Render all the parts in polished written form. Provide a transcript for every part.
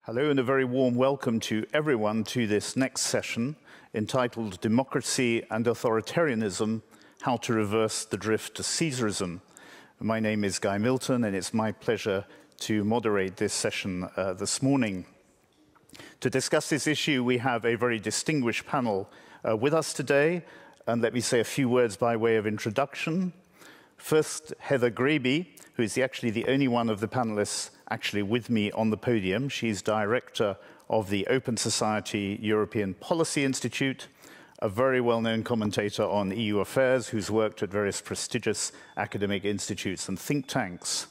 Hello and a very warm welcome to everyone to this next session entitled Democracy and Authoritarianism, How to Reverse the Drift to Caesarism. My name is Guy Milton and it's my pleasure to moderate this session this morning. To discuss this issue, we have a very distinguished panel with us today, and let me say a few words by way of introduction. First, Heather Grabbe, who is actually the only one of the panelists actually with me on the podium. She's director of the Open Society European Policy Institute, a very well-known commentator on EU affairs who's worked at various prestigious academic institutes and think tanks.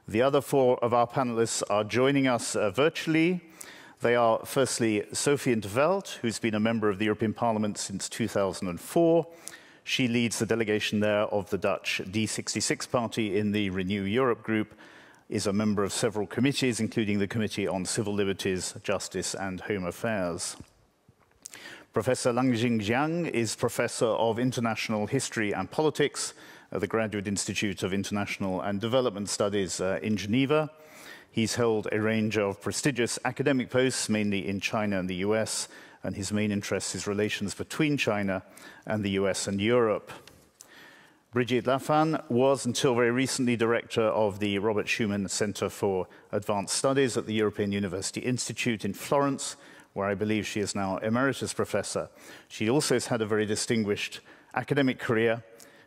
The other four of our panelists are joining us virtually. They are firstly Sophie Veld, who's been a member of the European Parliament since 2004. She leads the delegation there of the Dutch D66 party in the Renew Europe group, is a member of several committees, including the Committee on Civil Liberties, Justice and Home Affairs. Professor Lanxin Xiang is Professor of International History and Politics at the Graduate Institute of International and Development Studies in Geneva. He's held a range of prestigious academic posts, mainly in China and the US, and his main interest is relations between China and the US and Europe. Brigid Laffan was, until very recently, director of the Robert Schuman Center for Advanced Studies at the European University Institute in Florence, where I believe she is now emeritus professor. She also has had a very distinguished academic career,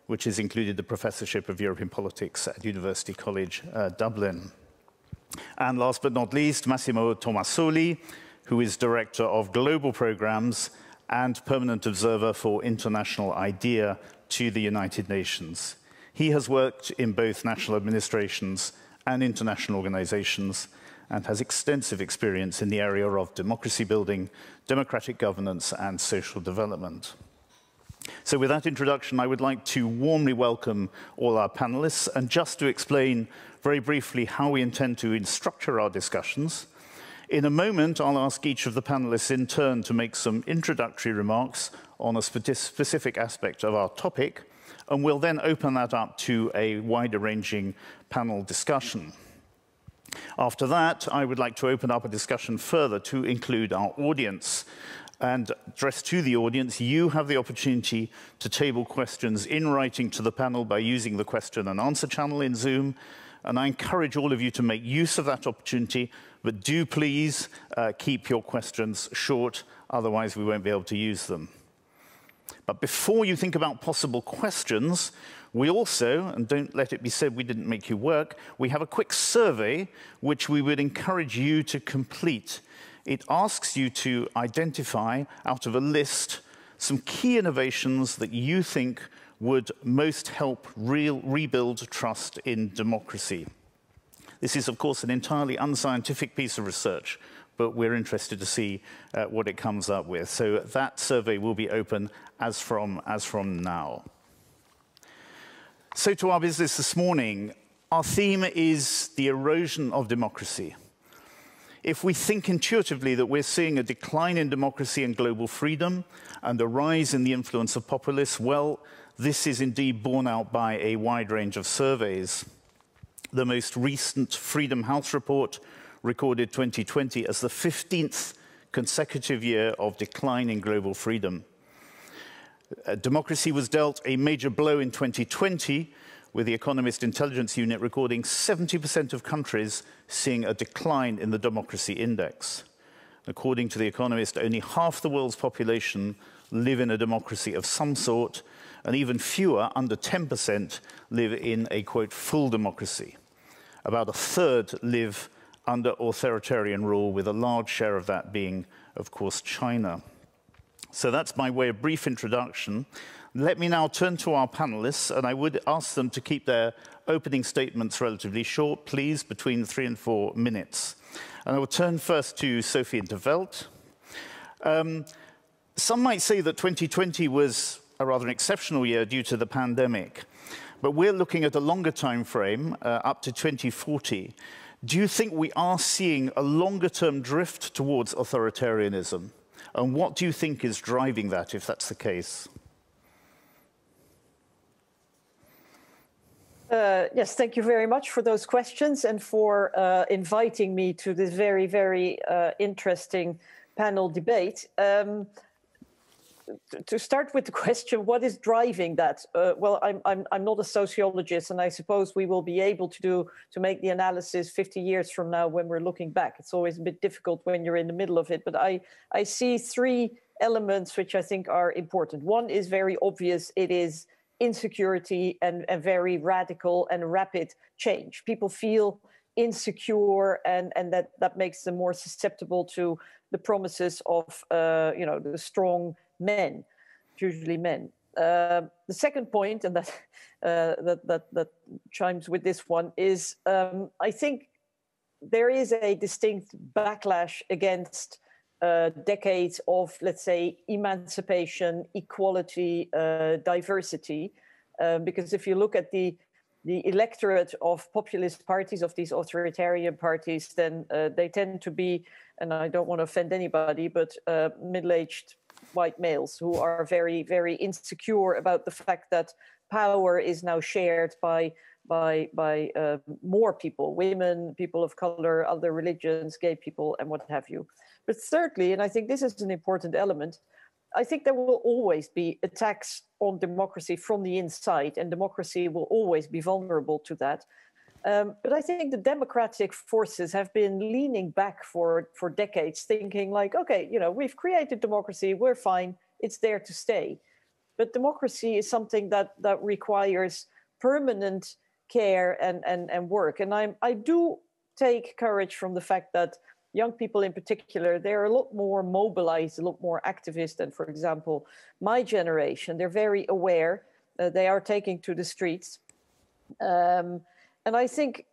which has included the professorship of European politics at University College Dublin. And last but not least, Massimo Tommasoli, who is director of global programs and permanent observer for international IDEA to the United Nations. He has worked in both national administrations and international organizations and has extensive experience in the area of democracy building, democratic governance, and social development. So with that introduction, I would like to warmly welcome all our panelists, and just to explain very briefly how we intend to structure our discussions. In a moment, I'll ask each of the panelists in turn to make some introductory remarks on a specific aspect of our topic, and we'll then open that up to a wider-ranging panel discussion. After that, I would like to open up a discussion further to include our audience. And addressed to the audience, you have the opportunity to table questions in writing to the panel by using the question and answer channel in Zoom. And I encourage all of you to make use of that opportunity, but do please keep your questions short, otherwise we won't be able to use them. But before you think about possible questions, we also, and don't let it be said we didn't make you work, we have a quick survey which we would encourage you to complete. It asks you to identify, out of a list, some key innovations that you think would most help rebuild trust in democracy. This is, of course, an entirely unscientific piece of research, but we're interested to see what it comes up with. So that survey will be open as from now. So to our business this morning, our theme is the erosion of democracy. If we think intuitively that we're seeing a decline in democracy and global freedom and a rise in the influence of populists, well, this is indeed borne out by a wide range of surveys. The most recent Freedom House report recorded 2020 as the 15th consecutive year of decline in global freedom. Democracy was dealt a major blow in 2020, with the Economist Intelligence Unit recording 70% of countries seeing a decline in the democracy index. According to The Economist, only half the world's population live in a democracy of some sort, and even fewer, under 10%, live in a, quote, full democracy. About a third live under authoritarian rule, with a large share of that being, of course, China. So that's my way of brief introduction. Let me now turn to our panelists, and I would ask them to keep their opening statements relatively short, please, between 3 and 4 minutes. And I will turn first to Sophie Veld. Some might say that 2020 was a rather exceptional year due to the pandemic, but we're looking at a longer time frame, up to 2040. Do you think we are seeing a longer-term drift towards authoritarianism? And what do you think is driving that, if that's the case? Yes, thank you very much for those questions and for inviting me to this very, very interesting panel debate. To start with the question, what is driving that? Well, I'm not a sociologist, and I suppose we will be able to make the analysis 50 years from now when we're looking back. It's always a bit difficult when you're in the middle of it, but I see three elements which I think are important. One is very obvious. It is insecurity and very radical and rapid change. People feel insecure, and that makes them more susceptible to the promises of the strong men, usually men. The second point, and that chimes with this one, is I think there is a distinct backlash against decades of, let's say, emancipation, equality, diversity, because if you look at the electorate of populist parties, of these authoritarian parties, then they tend to be, and I don't want to offend anybody, but middle-aged white males who are very, very insecure about the fact that power is now shared by more people, women, people of color, other religions, gay people, and what have you. But thirdly, and I think this is an important element, I think there will always be attacks on democracy from the inside, and democracy will always be vulnerable to that. But I think the democratic forces have been leaning back for decades, thinking like, okay, we've created democracy, we're fine, it's there to stay. But democracy is something that requires permanent care and work. And I do take courage from the fact that young people in particular, they're a lot more mobilized, a lot more activist than, for example, my generation. They're very aware. They are taking to the streets. And I think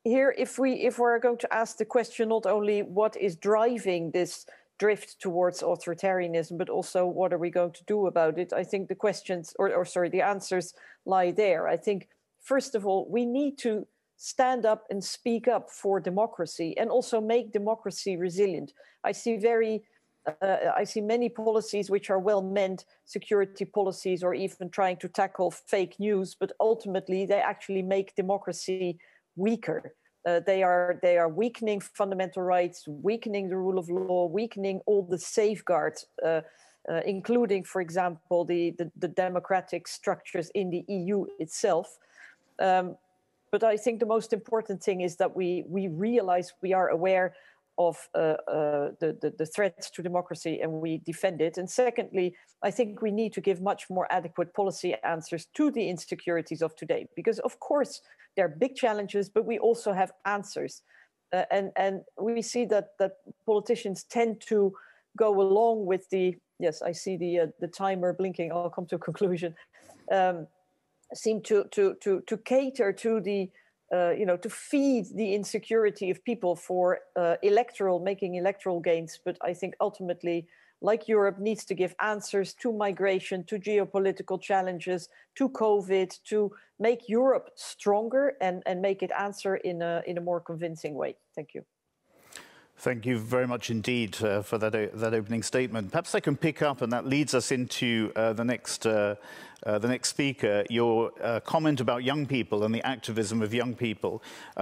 here, if we're going to ask the question, not only what is driving this drift towards authoritarianism, but also what are we going to do about it, I think the questions, the answers lie there. I think, first of all, we need to stand up and speak up for democracy and also make democracy resilient. I see many policies which are well-meant, security policies, or even trying to tackle fake news, but ultimately they actually make democracy weaker. They are weakening fundamental rights, weakening the rule of law, weakening all the safeguards, including, for example, the democratic structures in the EU itself. But I think the most important thing is that we realize, we are aware of the threats to democracy, and we defend it. And secondly, I think we need to give much more adequate policy answers to the insecurities of today, because of course there are big challenges, but we also have answers. And we see that politicians tend to go along with yes, I see the timer blinking, I'll come to a conclusion, seem to cater to to feed the insecurity of people for making electoral gains. But I think ultimately, like Europe, needs to give answers to migration, to geopolitical challenges, to COVID, to make Europe stronger and make it answer in a more convincing way. Thank you. Thank you very much indeed for that opening statement. Perhaps I can pick up, and that leads us into the next speaker, your comment about young people and the activism of young people.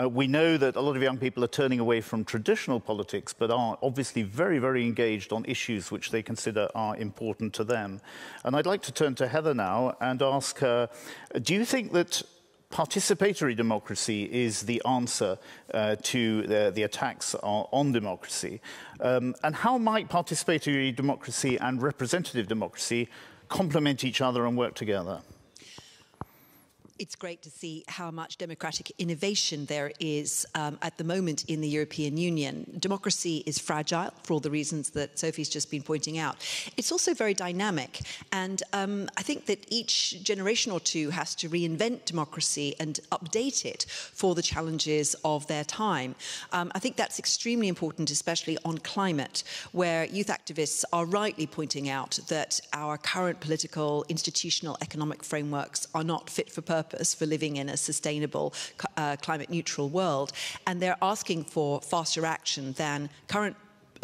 We know that a lot of young people are turning away from traditional politics, but are obviously very, very engaged on issues which they consider are important to them. And I'd like to turn to Heather now and ask her, do you think that participatory democracy is the answer to the attacks on democracy? And how might participatory democracy and representative democracy complement each other and work together? It's great to see how much democratic innovation there is at the moment in the European Union. Democracy is fragile for all the reasons that Sophie's just been pointing out. It's also very dynamic, and I think that each generation or two has to reinvent democracy and update it for the challenges of their time. I think that's extremely important, especially on climate, where youth activists are rightly pointing out that our current political, institutional, economic frameworks are not fit for purpose for living in a sustainable, climate-neutral world. And they're asking for faster action than current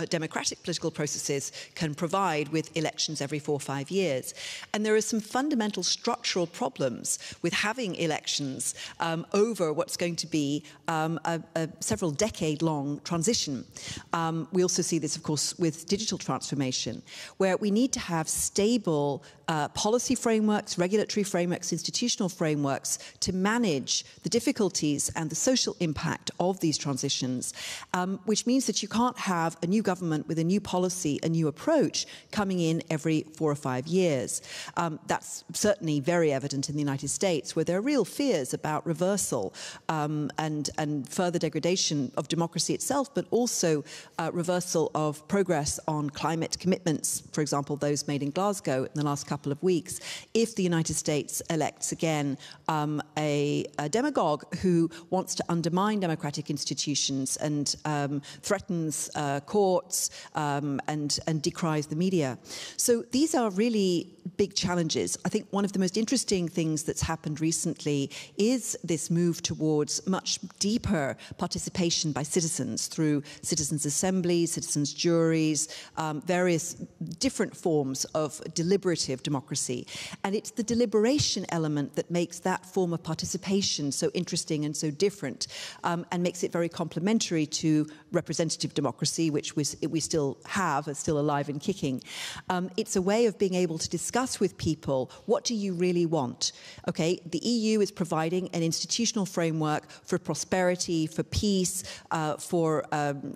democratic political processes can provide with elections every 4 or 5 years. And there are some fundamental structural problems with having elections over what's going to be a several decade-long transition. We also see this, of course, with digital transformation, where we need to have stable policy frameworks, regulatory frameworks, institutional frameworks to manage the difficulties and the social impact of these transitions, which means that you can't have a new government with a new policy, a new approach coming in every 4 or 5 years. That's certainly very evident in the United States, where there are real fears about reversal and further degradation of democracy itself, but also reversal of progress on climate commitments, for example, those made in Glasgow in the last couple of weeks, if the United States elects again a demagogue who wants to undermine democratic institutions and threatens courts and decries the media. So these are really big challenges. I think one of the most interesting things that's happened recently is this move towards much deeper participation by citizens through citizens' assemblies, citizens' juries, various different forms of deliberative democracy. And it's the deliberation element that makes that form of participation so interesting and so different, and makes it very complementary to representative democracy, which we still have, is still alive and kicking. It's a way of being able to discuss with people, what do you really want? Okay, the EU is providing an institutional framework for prosperity, for peace, for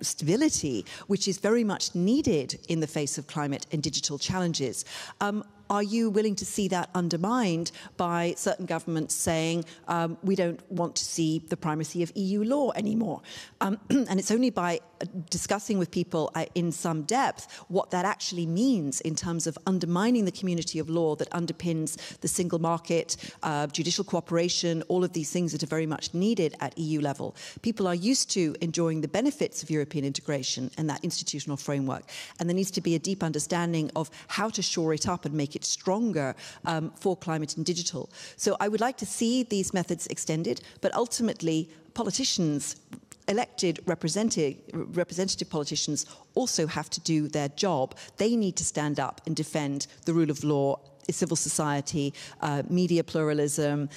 stability, which is very much needed in the face of climate and digital challenges. Are you willing to see that undermined by certain governments saying we don't want to see the primacy of EU law anymore? And it's only by discussing with people in some depth what that actually means in terms of undermining the community of law that underpins the single market, judicial cooperation, all of these things that are very much needed at EU level. People are used to enjoying the benefits of European integration and that institutional framework. And there needs to be a deep understanding of how to shore it up and make it stronger for climate and digital. So I would like to see these methods extended, but ultimately politicians, elected representative politicians, also have to do their job. They need to stand up and defend the rule of law, civil society, media pluralism,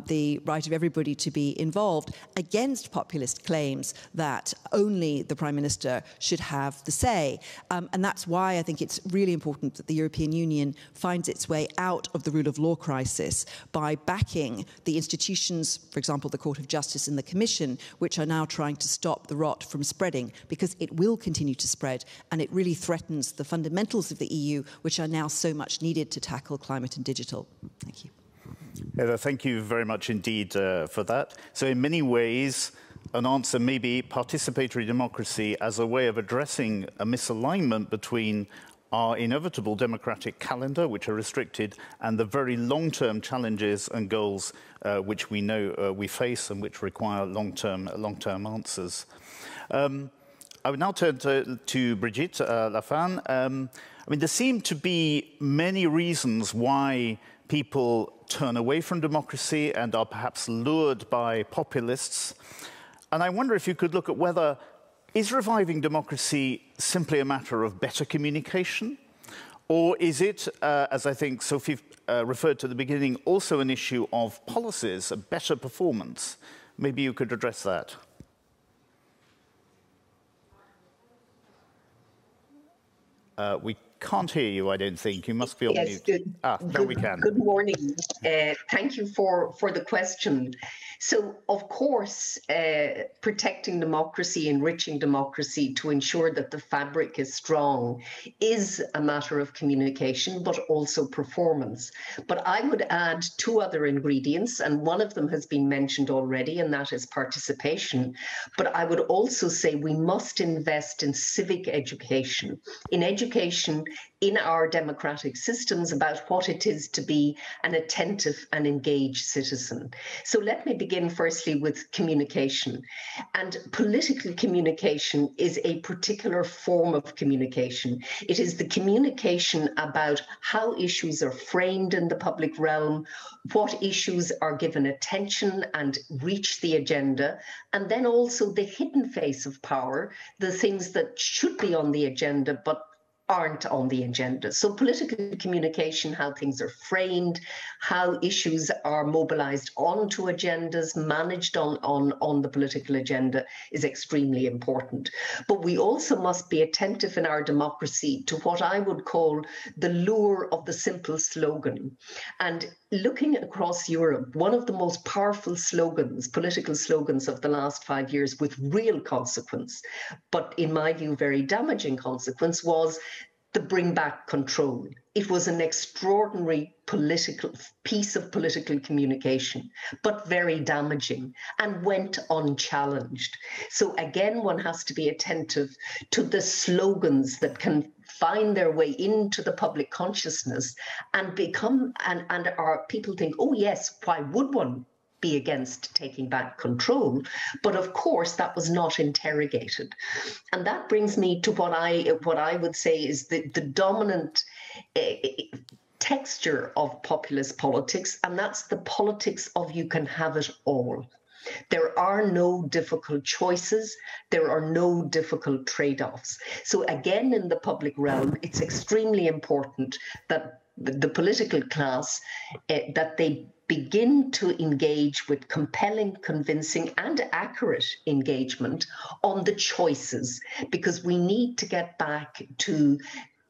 the right of everybody to be involved, against populist claims that only the Prime Minister should have the say. And that's why I think it's really important that the European Union finds its way out of the rule of law crisis by backing the institutions, for example, the Court of Justice and the Commission, which are now trying to stop the rot from spreading, because it will continue to spread, and it really threatens the fundamentals of the EU, which are now so much needed to tackle climate and digital. Thank you. Heather, thank you very much indeed for that. So in many ways, an answer may be participatory democracy as a way of addressing a misalignment between our inevitable democratic calendar, which are restricted, and the very long-term challenges and goals which we know we face and which require long-term answers. I would now turn to Brigid Laffan. I mean, there seem to be many reasons why people turn away from democracy and are perhaps lured by populists. And I wonder if you could look at whether, is reviving democracy simply a matter of better communication? Or is it, as I think Sophie referred to at the beginning, also an issue of policies, a better performance? Maybe you could address that. We can't hear you, I don't think. You must be on mute. Now we can. Good morning. Thank you for the question. So, of course, protecting democracy, enriching democracy to ensure that the fabric is strong is a matter of communication, but also performance. But I would add 2 other ingredients, and one of them has been mentioned already, and that is participation. But I would also say we must invest in civic education, in education in our democratic systems about what it is to be an attentive and engaged citizen. So let me begin firstly with communication. And political communication is a particular form of communication. It is the communication about how issues are framed in the public realm, what issues are given attention and reach the agenda, and then also the hidden face of power, the things that should be on the agenda but aren't on the agenda. So political communication, how things are framed, how issues are mobilized onto agendas, managed on the political agenda is extremely important. But we also must be attentive in our democracy to what I would call the lure of the simple slogan. And looking across Europe, one of the most powerful slogans, political slogans of the last 5 years with real consequence, but in my view, very damaging consequence, was the bring back control. It was an extraordinary political piece of political communication, but very damaging and went unchallenged. So again, one has to be attentive to the slogans that can find their way into the public consciousness and become, and our people think, oh yes, why would one be against taking back control? But of course, that was not interrogated. And that brings me to what I would say is the dominant texture of populist politics, and that's the politics of you can have it all. There are no difficult choices. There are no difficult trade-offs. So again, in the public realm, it's extremely important that the political class, that they begin to engage with compelling, convincing, and accurate engagement on the choices, because we need to get back to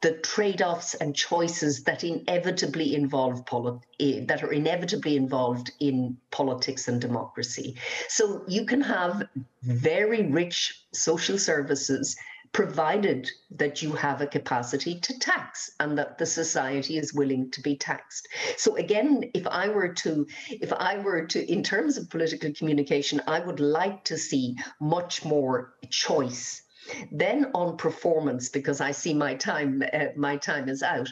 the trade-offs and choices that inevitably involve that are inevitably involved in politics and democracy. So you can have very rich social services, provided that you have a capacity to tax and that the society is willing to be taxed. So again, if I were to, in terms of political communication, I would like to see much more choice. Then on performance, because I see my time is out,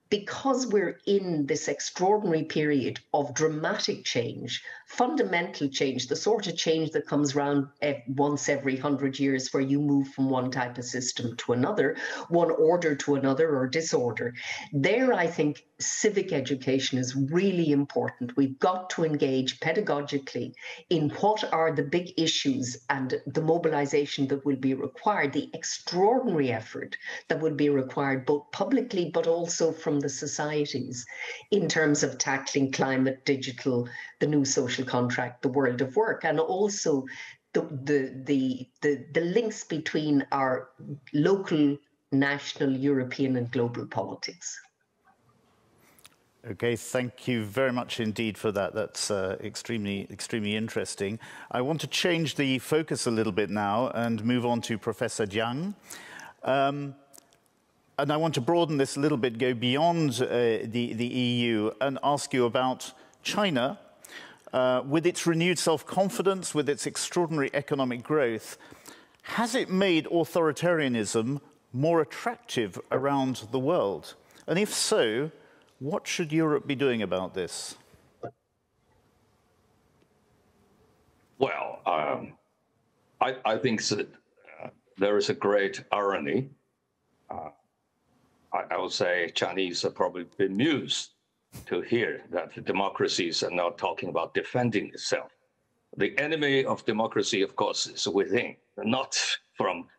because we're in this extraordinary period of dramatic change, fundamental change, the sort of change that comes around once every 100 years, where you move from one type of system to another, one order to another, or disorder. There, I think civic education is really important. We've got to engage pedagogically in what are the big issues and the mobilization that will be required, the extraordinary effort that will be required, both publicly but also from the societies, in terms of tackling climate, digital, the new social contract, the world of work, and also the links between our local, national, European, and global politics. Okay, thank you very much indeed for that. That's extremely interesting. I want to change the focus a little bit now and move on to Professor Xiang. And I want to broaden this a little bit, go beyond the EU, and ask you about China. With its renewed self-confidence, with its extraordinary economic growth, has it made authoritarianism more attractive around the world? And if so, what should Europe be doing about this? Well, I think that there is a great irony. I would say Chinese are probably bemused to hear that the democracies are now talking about defending itself. The enemy of democracy, of course, is within, not from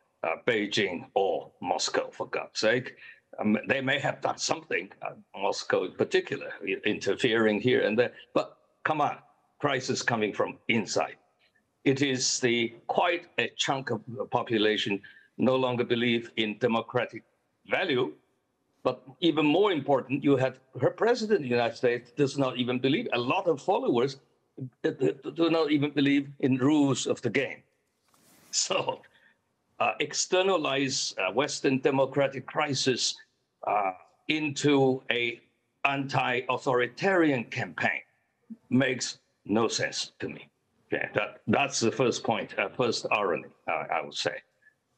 Beijing or Moscow, for God's sake. They may have done something, Moscow in particular, interfering here and there, but come on, crisis coming from inside. It is quite a chunk of the population no longer believe in democratic value. But even more important, you had her president of the United States does not even believe, a lot of followers do not even believe in rules of the game. So externalize Western democratic crisis into a anti-authoritarian campaign makes no sense to me. Okay, that's the first point, first irony, I would say.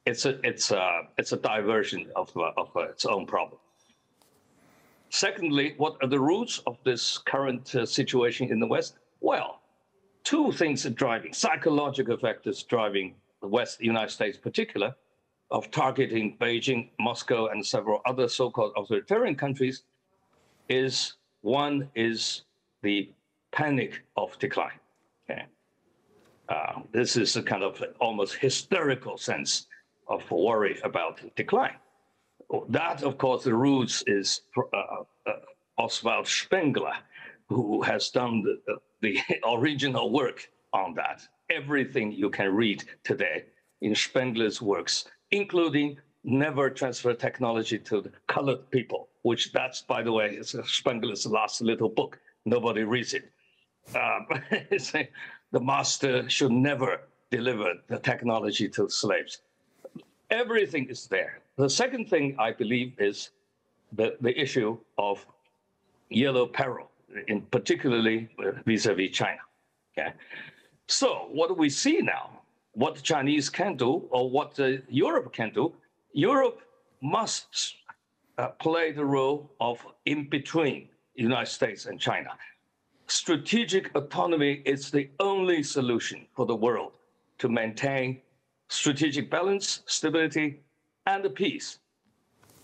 it's a diversion of its own problem. Secondly, what are the roots of this current situation in the West? Well, two things are driving, psychological factors driving the West, the United States in particular, of targeting Beijing, Moscow, and several other so-called authoritarian countries is one is the panic of decline. Okay? This is a kind of almost hysterical sense of worry about decline. That, of course, the roots is Oswald Spengler, who has done the original work on that. Everything you can read today in Spengler's works, including never transfer technology to the colored people, which that's, by the way, is Spengler's last little book. Nobody reads it. The master should never deliver the technology to slaves. Everything is there. The second thing I believe is the issue of yellow peril, in particularly vis-a-vis China. Okay? So what do we see now? What the Chinese can do, or what Europe can do? Europe must play the role of in between the United States and China. Strategic autonomy is the only solution for the world to maintain strategic balance, stability, and peace.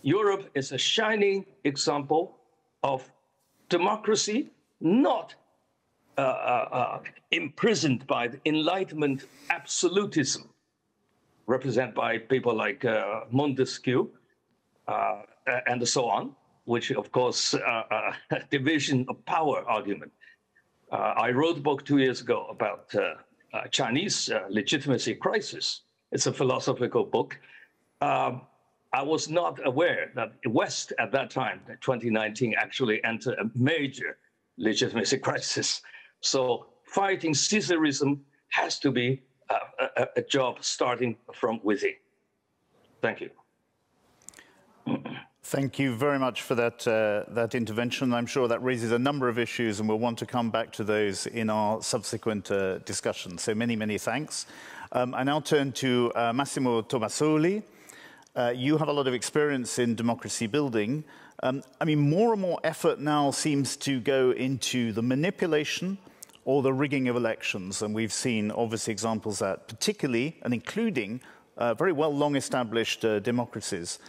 Europe is a shining example of democracy, not imprisoned by the Enlightenment absolutism, represented by people like Montesquieu and so on, which, of course, division of power argument. I wrote a book 2 years ago about Chinese legitimacy crisis. It's a philosophical book. I was not aware that the West at that time, 2019, actually entered a major legitimacy crisis. So fighting Caesarism has to be a job starting from within. Thank you. Thank you very much for that intervention. I'm sure that raises a number of issues, and we'll want to come back to those in our subsequent discussions. So many, many thanks. I now turn to Massimo Tommasoli. You have a lot of experience in democracy building. I mean, more and more effort now seems to go into the manipulation or the rigging of elections. And we've seen obvious examples that particularly and including very well long-established democracies.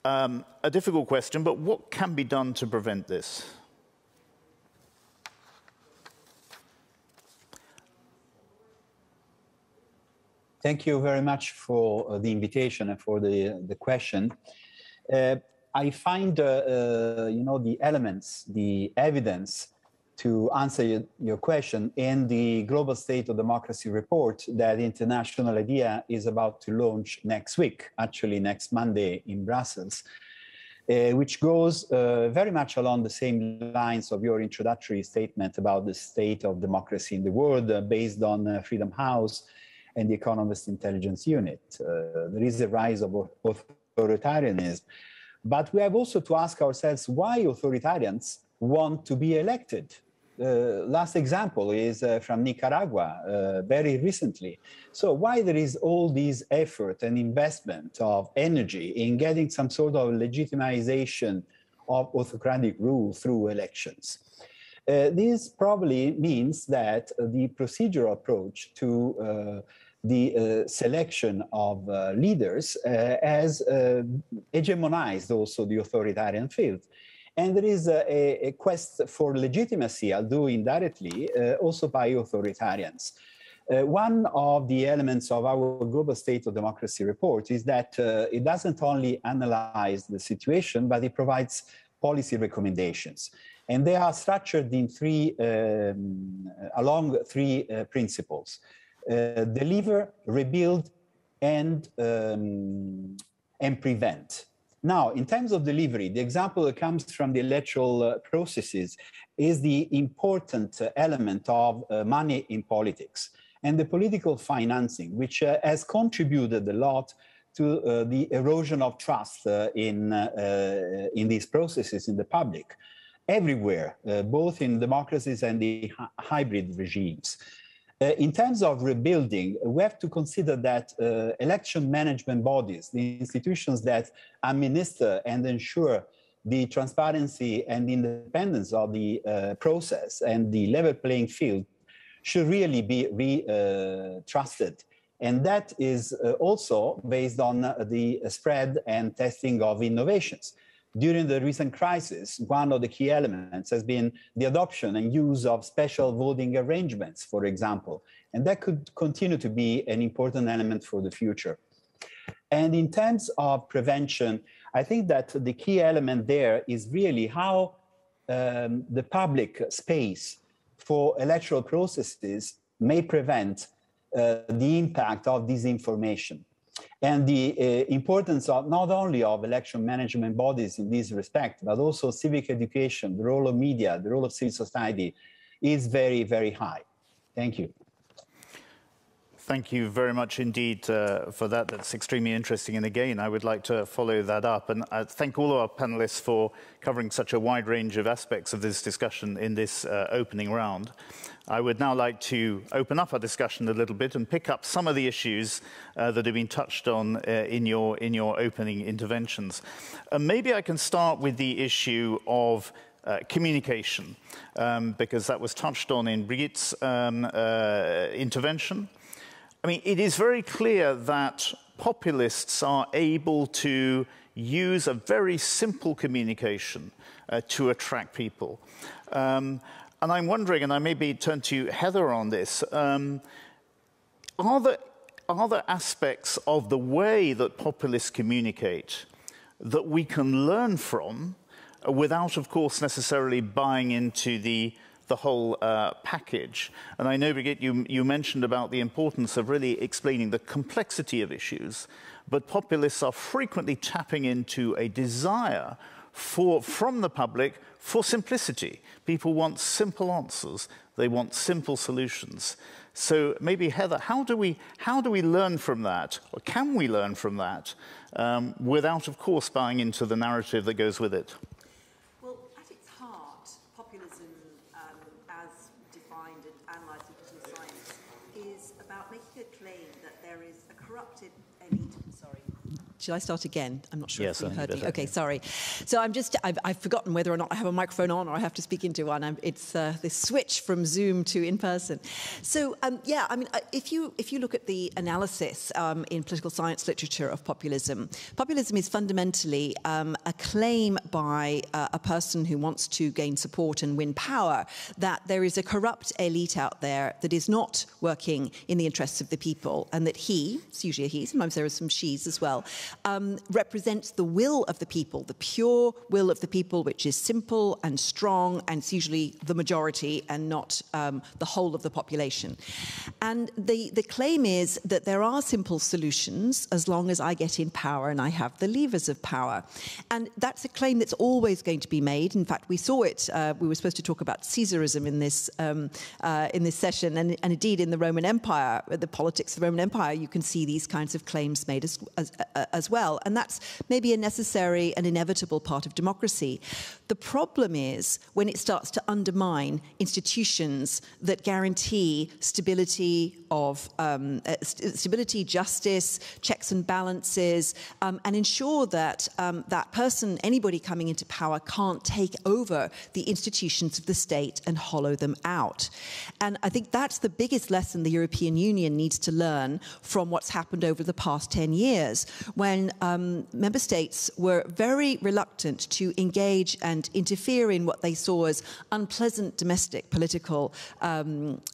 A difficult question, but what can be done to prevent this? Thank you very much for the invitation and for the question. I find, the elements, the evidence to answer your question in the Global State of Democracy report that the International IDEA is about to launch next week, actually next Monday in Brussels, which goes very much along the same lines of your introductory statement about the state of democracy in the world based on Freedom House and the Economist Intelligence Unit. There is a rise of authoritarianism. But we have also to ask ourselves why authoritarians want to be elected. Last example is from Nicaragua, very recently. So why there is all this effort and investment of energy in getting some sort of legitimization of autocratic rule through elections? This probably means that the procedural approach to the selection of leaders has hegemonized also the authoritarian field. And there is a quest for legitimacy, although indirectly, also by authoritarians. One of the elements of our Global State of Democracy report is that it doesn't only analyze the situation, but it provides policy recommendations. And they are structured in along three principles: deliver, rebuild, and prevent. Now, in terms of delivery, the example that comes from the electoral processes is the important element of money in politics and the political financing, which has contributed a lot to the erosion of trust in these processes in the public, everywhere, both in democracies and the hybrid regimes. In terms of rebuilding, we have to consider that election management bodies, the institutions that administer and ensure the transparency and independence of the process and the level playing field, should really be trusted. And that is also based on the spread and testing of innovations. During the recent crisis, one of the key elements has been the adoption and use of special voting arrangements, for example, and that could continue to be an important element for the future. And in terms of prevention, I think that the key element there is really how the public space for electoral processes may prevent the impact of disinformation. And the importance of not only of election management bodies in this respect, but also civic education, the role of media, the role of civil society is very, very high. Thank you. Thank you very much indeed for that. That's extremely interesting. And again, I would like to follow that up. And I thank all of our panelists for covering such a wide range of aspects of this discussion in this opening round. I would now like to open up our discussion a little bit and pick up some of the issues that have been touched on in your opening interventions. Maybe I can start with the issue of communication, because that was touched on in Brigid's intervention. I mean, it is very clear that populists are able to use a very simple communication to attract people. And I'm wondering, and I maybe turn to Heather on this, are there aspects of the way that populists communicate that we can learn from without, of course, necessarily buying into the whole package? And I know, Brigid, you mentioned about the importance of really explaining the complexity of issues, but populists are frequently tapping into a desire from the public for simplicity. People want simple answers. They want simple solutions. So maybe, Heather, how do we learn from that, or can we learn from that, without, of course, buying into the narrative that goes with it? Well, at its heart, populism, as defined and analysed in political science, is about making a claim that there is a corrupted elite. Sorry. Should I start again? I'm not sure if you heard me. Okay, sorry. So I've forgotten whether or not I have a microphone on or I have to speak into one. It's this switch from Zoom to in person. So yeah, I mean, if you look at the analysis in political science literature of populism, populism is fundamentally a claim by a person who wants to gain support and win power that there is a corrupt elite out there that is not working in the interests of the people, and that he, it's usually a he, sometimes there are some she's as well, represents the will of the people, the pure will of the people, which is simple and strong, and it's usually the majority and not the whole of the population. And the claim is that there are simple solutions as long as I get in power and I have the levers of power. And that's a claim that's always going to be made. In fact, we saw it, we were supposed to talk about Caesarism in this session, and indeed in the Roman Empire, the politics of the Roman Empire, you can see these kinds of claims made as well. And that's maybe a necessary and inevitable part of democracy. The problem is when it starts to undermine institutions that guarantee stability of stability, justice, checks and balances, and ensure that that person, anybody coming into power, can't take over the institutions of the state and hollow them out. And I think that's the biggest lesson the European Union needs to learn from what's happened over the past 10 years, when member states were very reluctant to engage and interfere in what they saw as unpleasant domestic political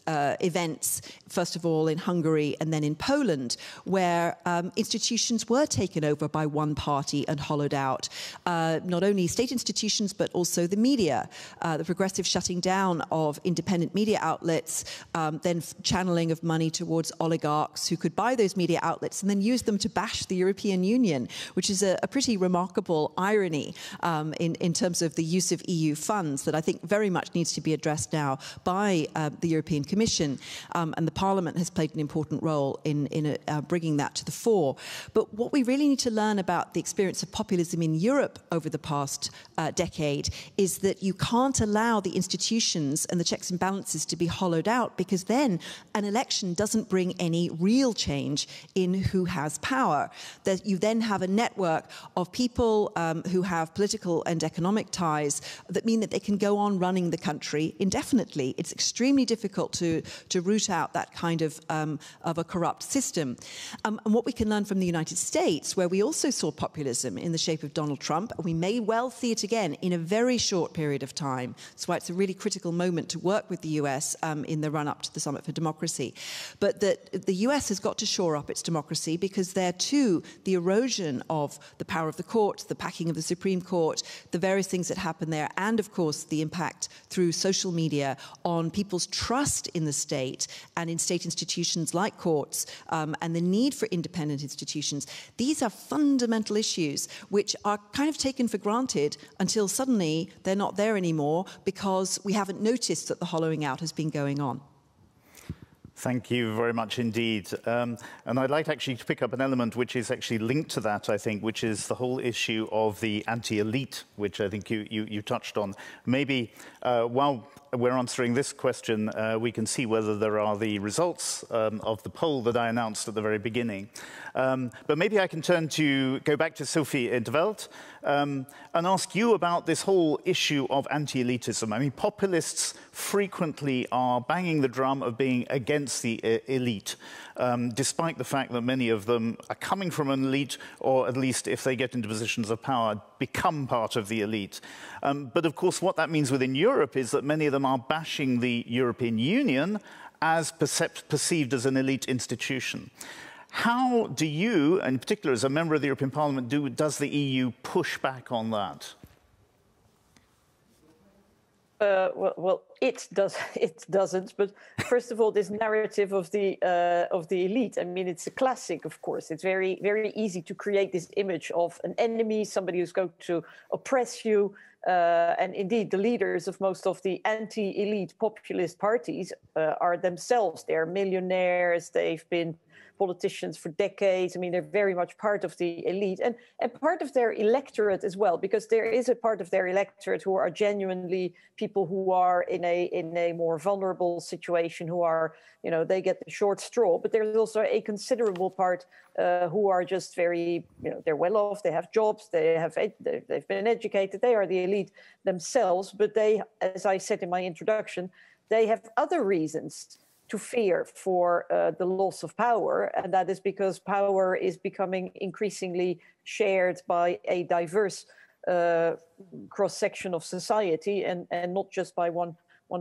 events, first of all in Hungary and then in Poland, where institutions were taken over by one party and hollowed out. Not only state institutions, but also the media, the progressive shutting down of independent media outlets, then channeling of money towards oligarchs who could buy those media outlets and then use them to bash the European European Union, which is a pretty remarkable irony in terms of the use of EU funds that I think very much needs to be addressed now by the European Commission, and the Parliament has played an important role in bringing that to the fore. But what we really need to learn about the experience of populism in Europe over the past decade is that you can't allow the institutions and the checks and balances to be hollowed out, because then an election doesn't bring any real change in who has power. That you then have a network of people who have political and economic ties that mean that they can go on running the country indefinitely. It's extremely difficult to root out that kind of a corrupt system. And what we can learn from the United States, where we also saw populism in the shape of Donald Trump, and we may well see it again in a very short period of time. That's why it's a really critical moment to work with the US in the run-up to the Summit for Democracy. But that the US has got to shore up its democracy, because there too, the erosion of the power of the court, the packing of the Supreme Court, the various things that happen there, and of course the impact through social media on people's trust in the state and in state institutions like courts, and the need for independent institutions. These are fundamental issues which are kind of taken for granted until suddenly they're not there anymore, because we haven't noticed that the hollowing out has been going on. Thank you very much indeed. And I'd like actually to pick up an element which is actually linked to that, I think, which is the whole issue of the anti-elite, which I think you touched on. Maybe while we're answering this question, we can see whether there are the results of the poll that I announced at the very beginning. But maybe I can go back to Sophie in Veld and ask you about this whole issue of anti-elitism. I mean, populists frequently are banging the drum of being against the elite, despite the fact that many of them are coming from an elite, or at least if they get into positions of power, become part of the elite. But of course, what that means within Europe is that many of them are bashing the European Union as perceived as an elite institution. How do you, in particular as a member of the European Parliament, does the EU push back on that? Well, it doesn't. But first of all, this narrative of the elite. I mean, it's a classic, of course. It's very, very easy to create this image of an enemy, somebody who's going to oppress you. And indeed, the leaders of most of the anti-elite populist parties are themselves. They're millionaires. They've been politicians for decades. I mean, they're very much part of the elite and part of their electorate as well, because there is a part of their electorate who are genuinely people who are in a more vulnerable situation, who are, you know, they get the short straw. But there's also a considerable part who are just very, you know, they're well off, they have jobs, they've been educated, they are the elite themselves. But they, as I said in my introduction, they have other reasons to fear for the loss of power, and that is because power is becoming increasingly shared by a diverse cross-section of society, and not just by one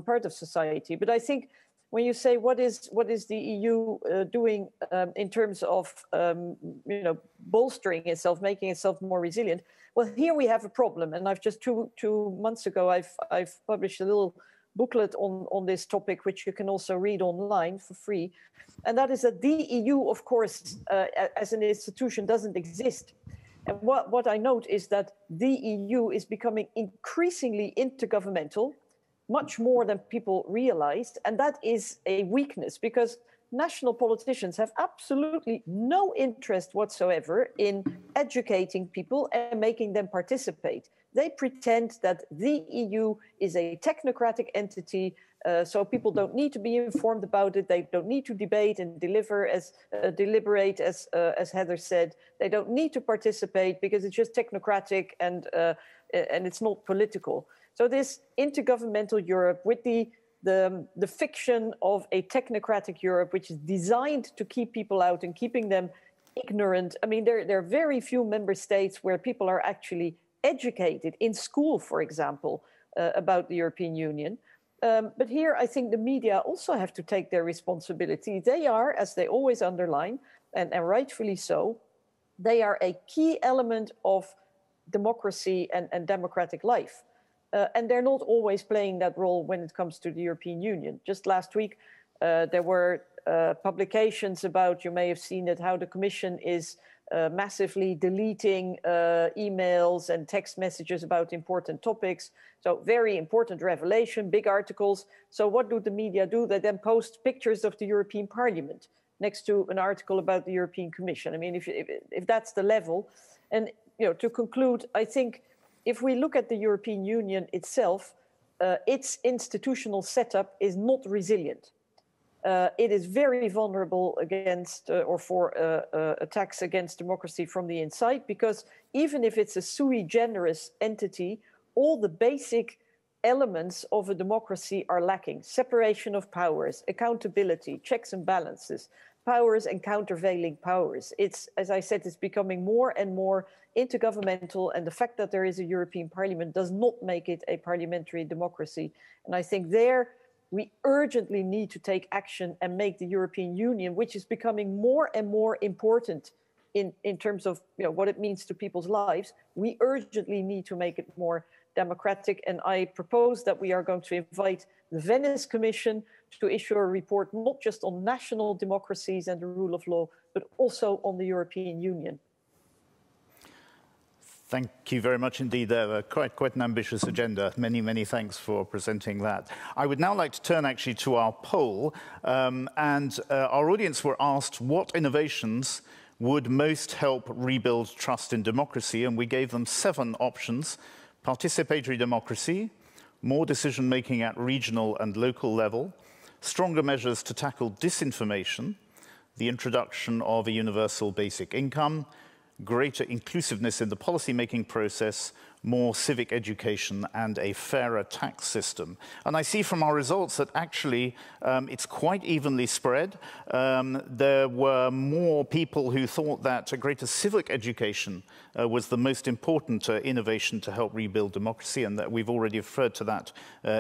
part of society. But I think when you say what is the EU doing in terms of you know, bolstering itself, making itself more resilient, well, here we have a problem, and I've just two months ago I've published a little booklet on this topic, which you can also read online for free. And that is that the EU, of course, as an institution doesn't exist. And what I note is that the EU is becoming increasingly intergovernmental, much more than people realized. And that is a weakness, because national politicians have absolutely no interest whatsoever in educating people and making them participate. They pretend that the EU is a technocratic entity, so people don't need to be informed about it. They don't need to debate and deliberate, as Heather said. They don't need to participate because it's just technocratic and it's not political. So this intergovernmental Europe with the fiction of a technocratic Europe, which is designed to keep people out and keeping them ignorant. I mean, there are very few member states where people are actually educated in school, for example, about the European Union. But here, I think the media also have to take their responsibility. They are, as they always underline, and rightfully so, they are a key element of democracy and democratic life. And they're not always playing that role when it comes to the European Union. Just last week, there were publications about, you may have seen it, how the Commission is massively deleting emails and text messages about important topics. So very important revelation, big articles. So what do the media do? They then post pictures of the European Parliament next to an article about the European Commission. I mean, if that's the level. And to conclude, I think if we look at the European Union itself, its institutional setup is not resilient. It is very vulnerable against or for attacks against democracy from the inside, because even if it's a sui generis entity, all the basic elements of a democracy are lacking. Separation of powers, accountability, checks and balances, powers and countervailing powers. It's, as I said, it's becoming more and more intergovernmental, and the fact that there is a European Parliament does not make it a parliamentary democracy. And I think there we urgently need to take action and make the European Union, which is becoming more and more important in terms of what it means to people's lives, we urgently need to make it more democratic. And I propose that we are going to invite the Venice Commission to issue a report not just on national democracies and the rule of law, but also on the European Union. Thank you very much indeed. Quite an ambitious agenda. Many, many thanks for presenting that. I would now like to turn actually to our poll. Our audience were asked what innovations would most help rebuild trust in democracy. And we gave them 7 options: participatory democracy, more decision-making at regional and local level, stronger measures to tackle disinformation, the introduction of a universal basic income, greater inclusiveness in the policy-making process, more civic education, and a fairer tax system. And I see from our results that actually it's quite evenly spread. There were more people who thought that a greater civic education was the most important innovation to help rebuild democracy, and that we've already referred to that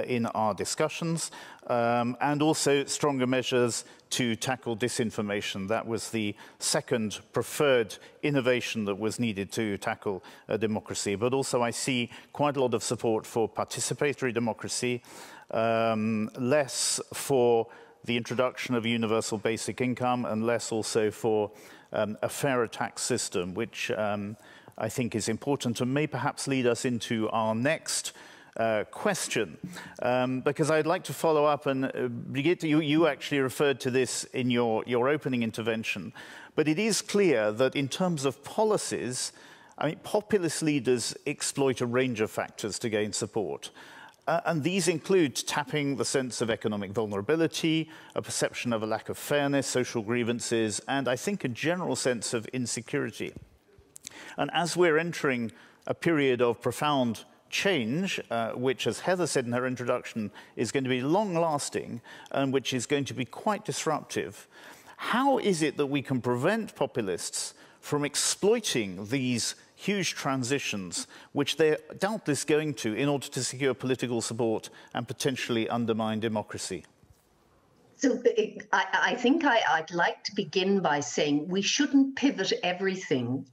in our discussions. And also stronger measures to tackle disinformation. That was the second preferred innovation that was needed to tackle democracy. But also I see quite a lot of support for participatory democracy, less for the introduction of a universal basic income, and less also for a fairer tax system, which I think is important and may perhaps lead us into our next question, because I'd like to follow up, and Brigid, you actually referred to this in your opening intervention, but it is clear that in terms of policies, I mean, populist leaders exploit a range of factors to gain support. And these include tapping the sense of economic vulnerability, a perception of a lack of fairness, social grievances, and I think a general sense of insecurity. And as we're entering a period of profound change, which, as Heather said in her introduction, is going to be long-lasting and which is going to be quite disruptive, how is it that we can prevent populists from exploiting these huge transitions, which they're doubtless going to, in order to secure political support and potentially undermine democracy? So I think I'd like to begin by saying we shouldn't pivot everything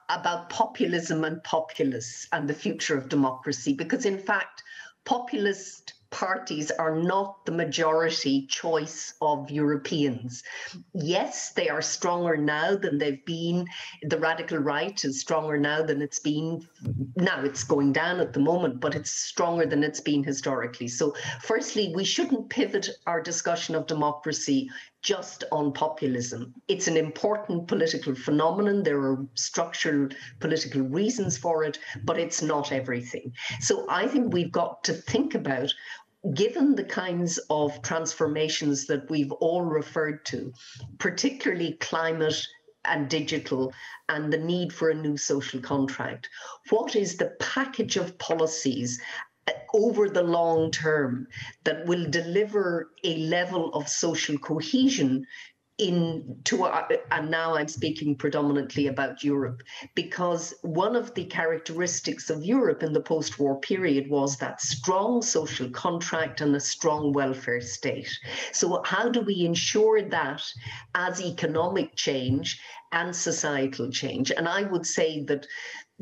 about populism and populists and the future of democracy, because in fact, populist parties are not the majority choice of Europeans. Yes, they are stronger now than they've been. The radical right is stronger now than it's been. Now it's going down at the moment, but it's stronger than it's been historically. So firstly, we shouldn't pivot our discussion of democracy just on populism. It's an important political phenomenon. There are structural political reasons for it, but it's not everything. So I think we've got to think about, given the kinds of transformations that we've all referred to, particularly climate and digital, and the need for a new social contract, what is the package of policies over the long term that will deliver a level of social cohesion and now I'm speaking predominantly about Europe, because one of the characteristics of Europe in the post-war period was that strong social contract and a strong welfare state. So how do we ensure that as economic change and societal change. And I would say that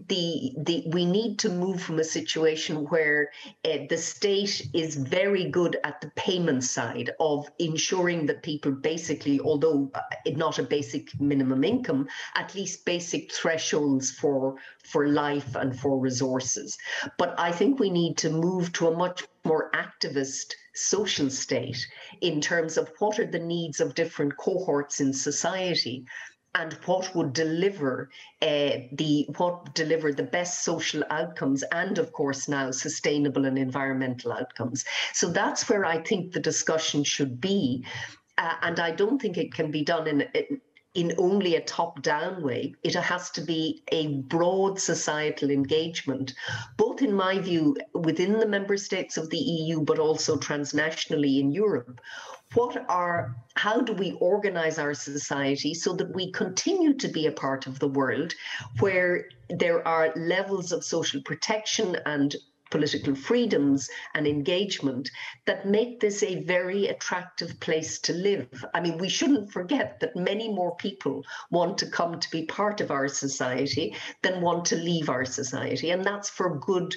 we need to move from a situation where the state is very good at the payment side of ensuring that people basically, although not a basic minimum income, at least basic thresholds for life and for resources. But I think we need to move to a much more activist social state in terms of what are the needs of different cohorts in society, and what would deliver the best social outcomes, and of course now sustainable and environmental outcomes. So that's where I think the discussion should be, and I don't think it can be done in only a top-down way. It has to be a broad societal engagement, both in my view within the member states of the EU, but also transnationally in Europe. How do we organize our society so that we continue to be a part of the world where there are levels of social protection and political freedoms and engagement that make this a very attractive place to live? I mean, we shouldn't forget that many more people want to come to be part of our society than want to leave our society, and that's for good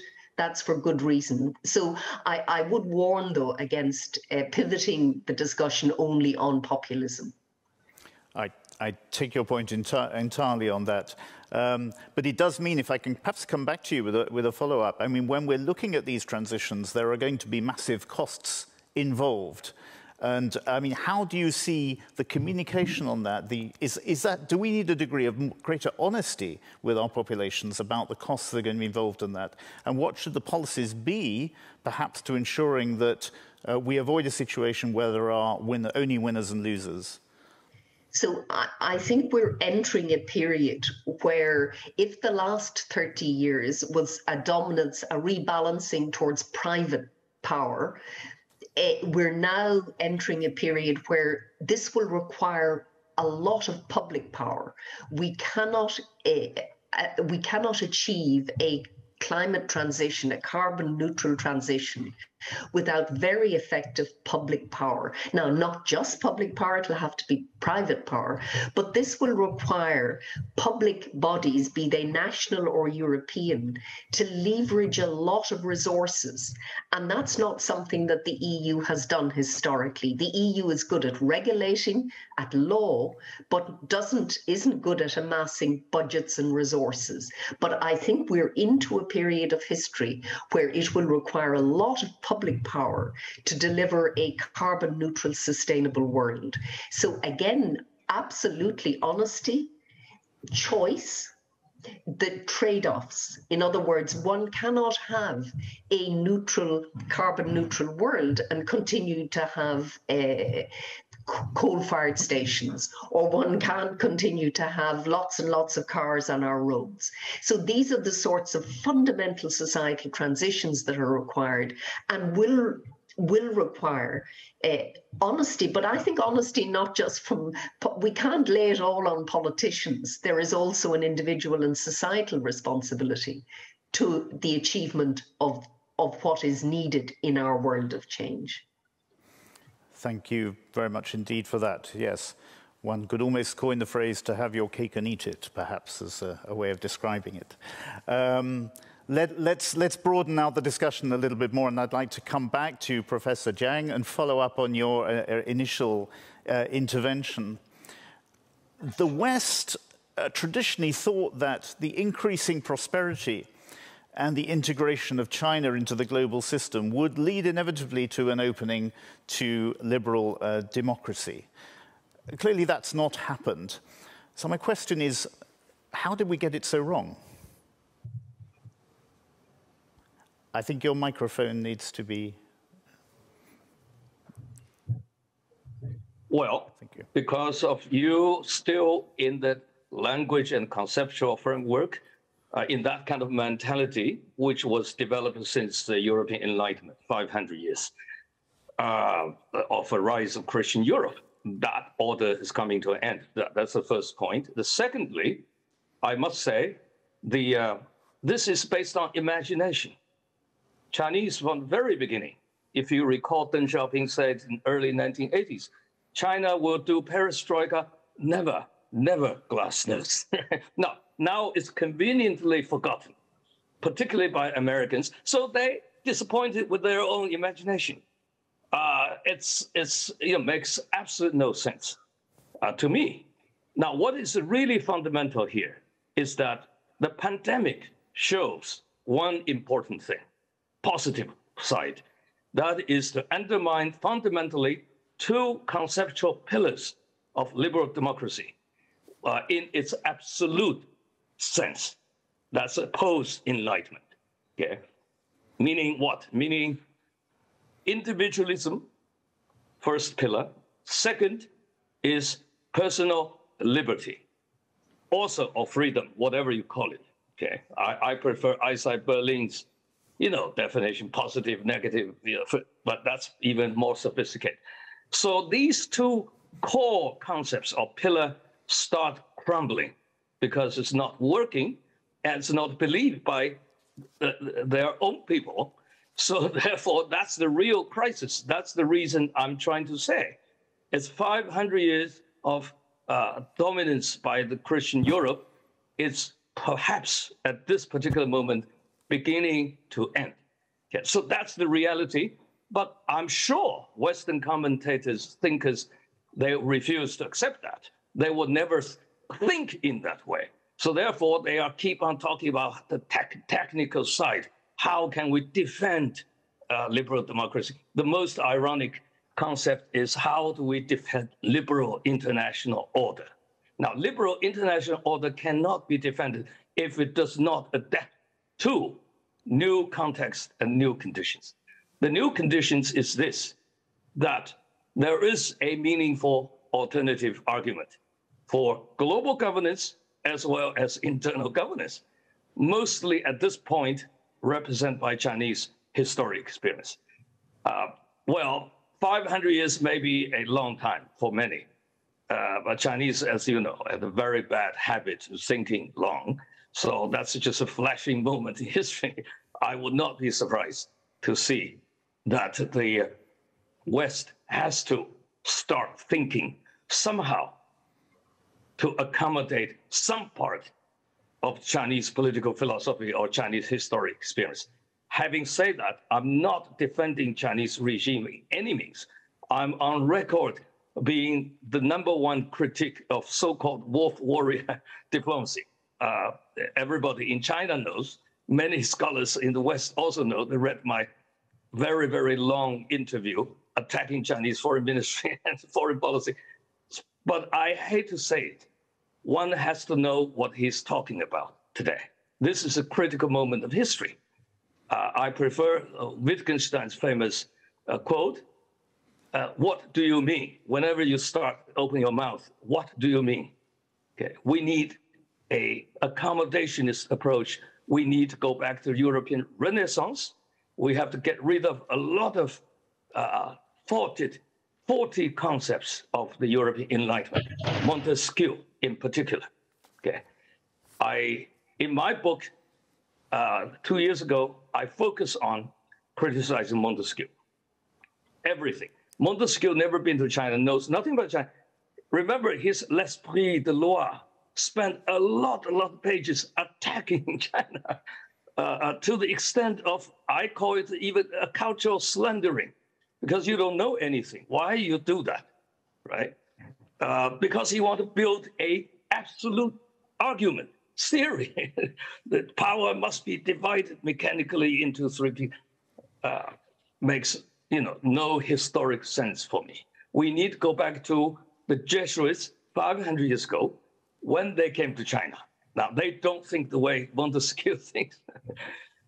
reason. So I would warn, though, against pivoting the discussion only on populism. I take your point entirely on that. But it does mean, if I can perhaps come back to you with a follow-up, I mean, when we're looking at these transitions, there are going to be massive costs involved. And I mean, how do you see the communication on that? Do we need a degree of greater honesty with our populations about the costs that are going to be involved in that? And what should the policies be, perhaps, to ensuring that we avoid a situation where there are only winners and losers? So I think we're entering a period where, if the last 30 years was a dominance, a rebalancing towards private power, we're now entering a period where this will require a lot of public power. We cannot achieve a climate transition, a carbon neutral transition, without very effective public power. Now, not just public power, it'll have to be private power, but this will require public bodies, be they national or European, to leverage a lot of resources. And that's not something that the EU has done historically. The EU is good at regulating, at law, but isn't good at amassing budgets and resources. But I think we're into a period of history where it will require a lot of public power to deliver a carbon neutral, sustainable world. So again, absolutely honesty, choice, the trade-offs. In other words, one cannot have a neutral, carbon neutral world and continue to have coal-fired stations, or one can't continue to have lots and lots of cars on our roads. So these are the sorts of fundamental societal transitions that are required and will require honesty. But I think honesty not just from, we can't lay it all on politicians. There is also an individual and societal responsibility to the achievement of what is needed in our world of change. Thank you very much indeed for that. Yes, one could almost coin the phrase "to have your cake and eat it," perhaps, as a way of describing it. Let's broaden out the discussion a little bit more, and I'd like to come back to Professor Xiang and follow up on your initial intervention. The West traditionally thought that the increasing prosperity and the integration of China into the global system would lead inevitably to an opening to liberal democracy. Clearly, that's not happened. So my question is, how did we get it so wrong? I think your microphone needs to be... Well, because of you still in the language and conceptual framework, in that kind of mentality, which was developed since the European Enlightenment, 500 years of a rise of Christian Europe. That order is coming to an end. That's the first point. Secondly, I must say, this is based on imagination. Chinese, from the very beginning, if you recall, Deng Xiaoping said in early 1980s, China will do perestroika, never never glasnost. Now it's conveniently forgotten, particularly by Americans. So they disappointed with their own imagination. It makes absolutely no sense to me. Now, what is really fundamental here is that the pandemic shows one important thing, positive side, that is to undermine fundamentally two conceptual pillars of liberal democracy in its absolute sense. That's a post-enlightenment. Okay? Meaning what? Meaning individualism, first pillar. Second is personal liberty, also or freedom, whatever you call it. Okay, I prefer Isaiah Berlin's, definition, positive, negative, but that's even more sophisticated. So these two core concepts or pillar start crumbling because it's not working and it's not believed by their own people. So therefore, that's the real crisis. That's the reason I'm trying to say. It's 500 years of dominance by the Christian Europe. It's perhaps at this particular moment beginning to end. Okay, so that's the reality. But I'm sure Western commentators, thinkers, they refuse to accept that. They would never think in that way. So therefore, they keep on talking about the technical side. How can we defend liberal democracy? The most ironic concept is how do we defend liberal international order? Now, liberal international order cannot be defended if it does not adapt to new context and new conditions. The new conditions is this, that there is a meaningful alternative argument for global governance as well as internal governance, mostly at this point represented by Chinese historic experience. 500 years may be a long time for many, but Chinese, as you know, have a very bad habit of thinking long. So that's just a flashing moment in history. I would not be surprised to see that the West has to start thinking somehow to accommodate some part of Chinese political philosophy or Chinese historic experience. Having said that, I'm not defending Chinese regime in any means. I'm on record being the #1 critic of so-called wolf warrior diplomacy. Everybody in China knows, many scholars in the West also know, they read my very, very long interview attacking Chinese foreign ministry and foreign policy. But I hate to say it, one has to know what he's talking about today. This is a critical moment of history. I prefer Wittgenstein's famous quote, what do you mean? Whenever you start opening your mouth, what do you mean? Okay. We need an accommodationist approach. We need to go back to European Renaissance. We have to get rid of a lot of faulty concepts of the European Enlightenment, Montesquieu in particular. Okay. In my book, 2 years ago, I focused on criticizing Montesquieu. Everything. Montesquieu never been to China, knows nothing about China. Remember, his L'Esprit de Loi spent a lot of pages attacking China to the extent of, I call it even a cultural slandering, because you don't know anything. Why you do that, right? Because he want to build a absolute argument, theory, that power must be divided mechanically into three people. Makes no historic sense for me. We need to go back to the Jesuits 500 years ago when they came to China. Now, they don't think the way Montesquieu thinks.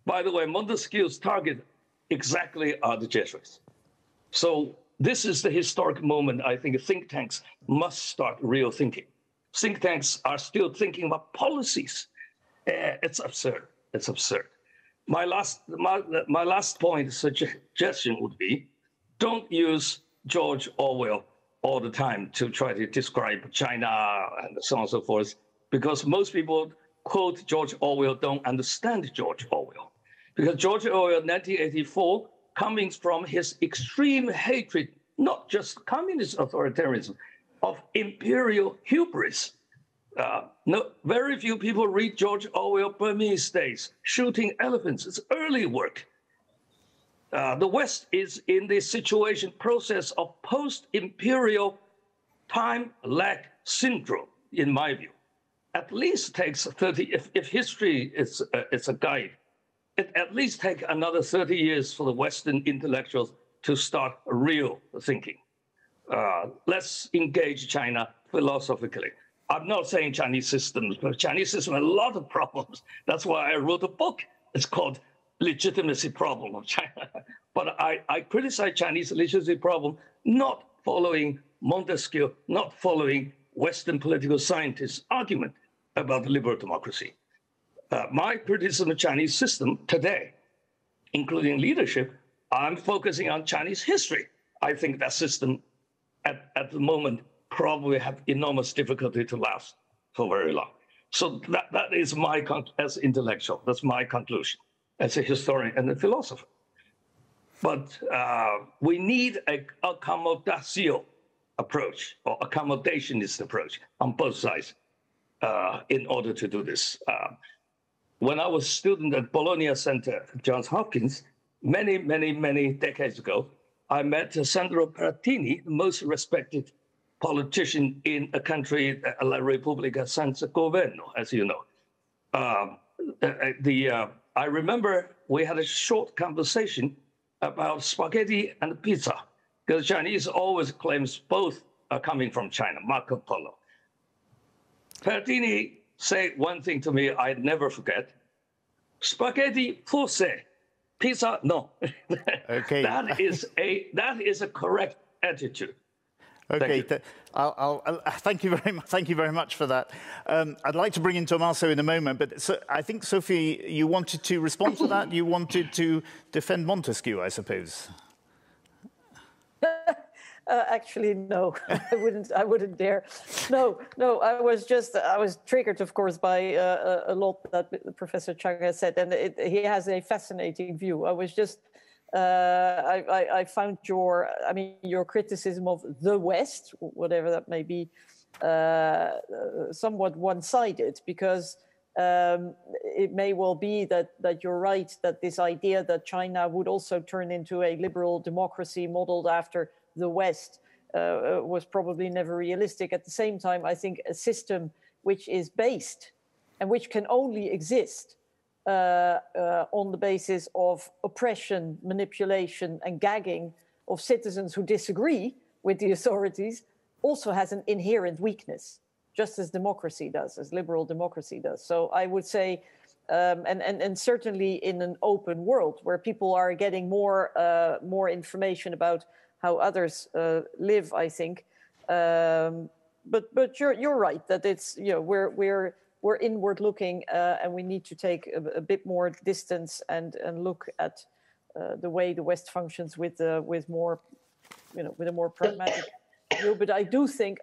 By the way, Montesquieu's target exactly are the Jesuits. So this is the historic moment I think think tanks must start real thinking. Think tanks are still thinking about policies. It's absurd. It's absurd. My last point suggestion would be, don't use George Orwell all the time to try to describe China and so on and so forth, because most people quote George Orwell don't understand George Orwell. Because George Orwell, 1984, coming from his extreme hatred, not just communist authoritarianism, of imperial hubris, No, very few people read George Orwell Burmese days, shooting elephants. It's early work. The West is in the process of post-imperial time lag syndrome, in my view. At least takes 30, if history is a guide, it at least takes another 30 years for the Western intellectuals to start real thinking. Let's engage China philosophically. I'm not saying Chinese systems, but Chinese system has a lot of problems. That's why I wrote a book. It's called Legitimacy Problem of China. But I criticize Chinese legitimacy problem, not following Montesquieu, not following Western political scientists' argument about liberal democracy. My criticism of Chinese system today, including leadership, I'm focusing on Chinese history. I think that system at the moment probably have enormous difficulty to last for very long. So that is my, as intellectual, that's my conclusion as a historian and a philosopher. But we need a accommodation approach or accommodationist approach on both sides in order to do this. When I was a student at Bologna Center at Johns Hopkins, many decades ago, I met Sandro Pertini, the most respected politician in a country, La Repubblica Senza Governo, as you know. I remember we had a short conversation about spaghetti and pizza, because Chinese always claims both are coming from China, Marco Polo. Pertini said one thing to me I'd never forget: spaghetti forse, pizza no. Okay. that is a correct attitude. Okay, thank you very much. Thank you very much for that. I'd like to bring in Tommaso in a moment, but I think, Sophie, you wanted to respond to that. You wanted to defend Montesquieu, I suppose. Actually, no, I wouldn't dare. No, I was triggered, of course, by a lot that Professor Xiang has said, and he has a fascinating view. I was just, I found your criticism of the West, whatever that may be, somewhat one-sided, because it may well be that you're right, that this idea that China would also turn into a liberal democracy modeled after the West was probably never realistic. At the same time, I think a system which is based and which can only exist on the basis of oppression, manipulation, and gagging of citizens who disagree with the authorities also has an inherent weakness, just as democracy does, as liberal democracy does. So I would say, and certainly in an open world where people are getting more information about how others live, I think. But you're right that it's, we're inward looking and we need to take a bit more distance and look at the way the West functions with more, with a more pragmatic view. But I do think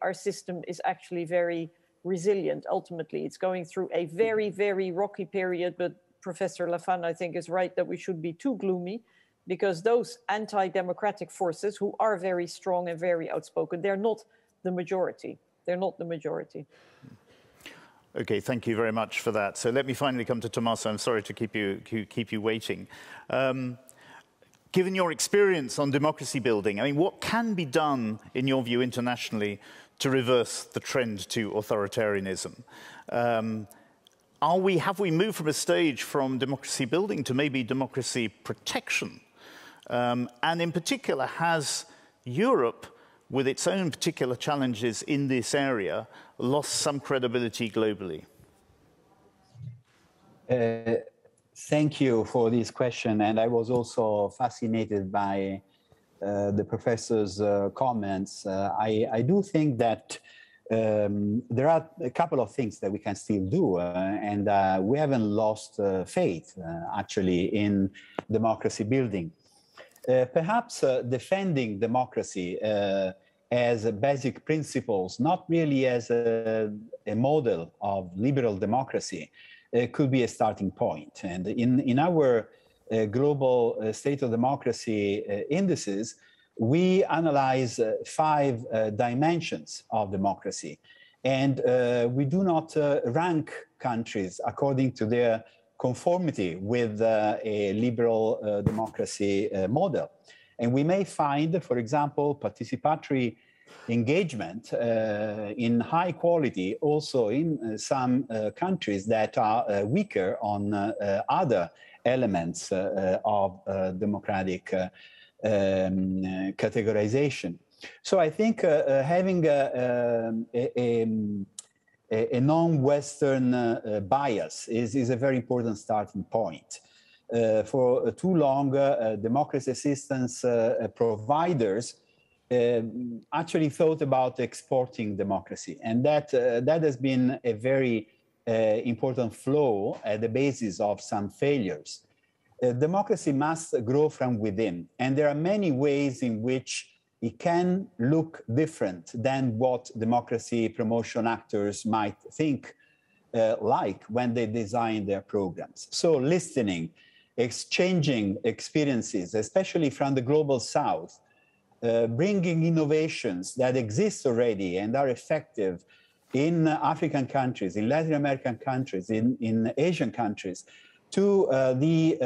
our system is actually very resilient. Ultimately, it's going through a very, very rocky period. But Professor Laffan, I think, is right that we should be too gloomy, because those anti-democratic forces, who are very strong and very outspoken, they're not the majority. They're not the majority. Okay, thank you very much for that. So let me finally come to Tommaso. I'm sorry to keep you waiting. Given your experience on democracy building, I mean, what can be done, in your view, internationally, to reverse the trend to authoritarianism? Have we moved from a stage from democracy building to maybe democracy protection? And in particular, has Europe, with its own particular challenges in this area, lost some credibility globally? Thank you for this question. And I was also fascinated by the professor's comments. I do think that there are a couple of things that we can still do, and we haven't lost faith, actually, in democracy building. Perhaps defending democracy as basic principles, not really as a model of liberal democracy, could be a starting point. And in our global state of democracy indices, we analyze 5 dimensions of democracy. And we do not rank countries according to their conformity with a liberal democracy model. And we may find, for example, participatory engagement in high quality also in some countries that are weaker on other elements of democratic categorization. So I think having a non-Western bias is a very important starting point. For too long, democracy assistance providers actually thought about exporting democracy, and that has been a very important flaw at the basis of some failures. Democracy must grow from within, and there are many ways in which it can look different than what democracy promotion actors might think like when they design their programs. So listening, exchanging experiences, especially from the global South, bringing innovations that exist already and are effective in African countries, in Latin American countries, in Asian countries, to the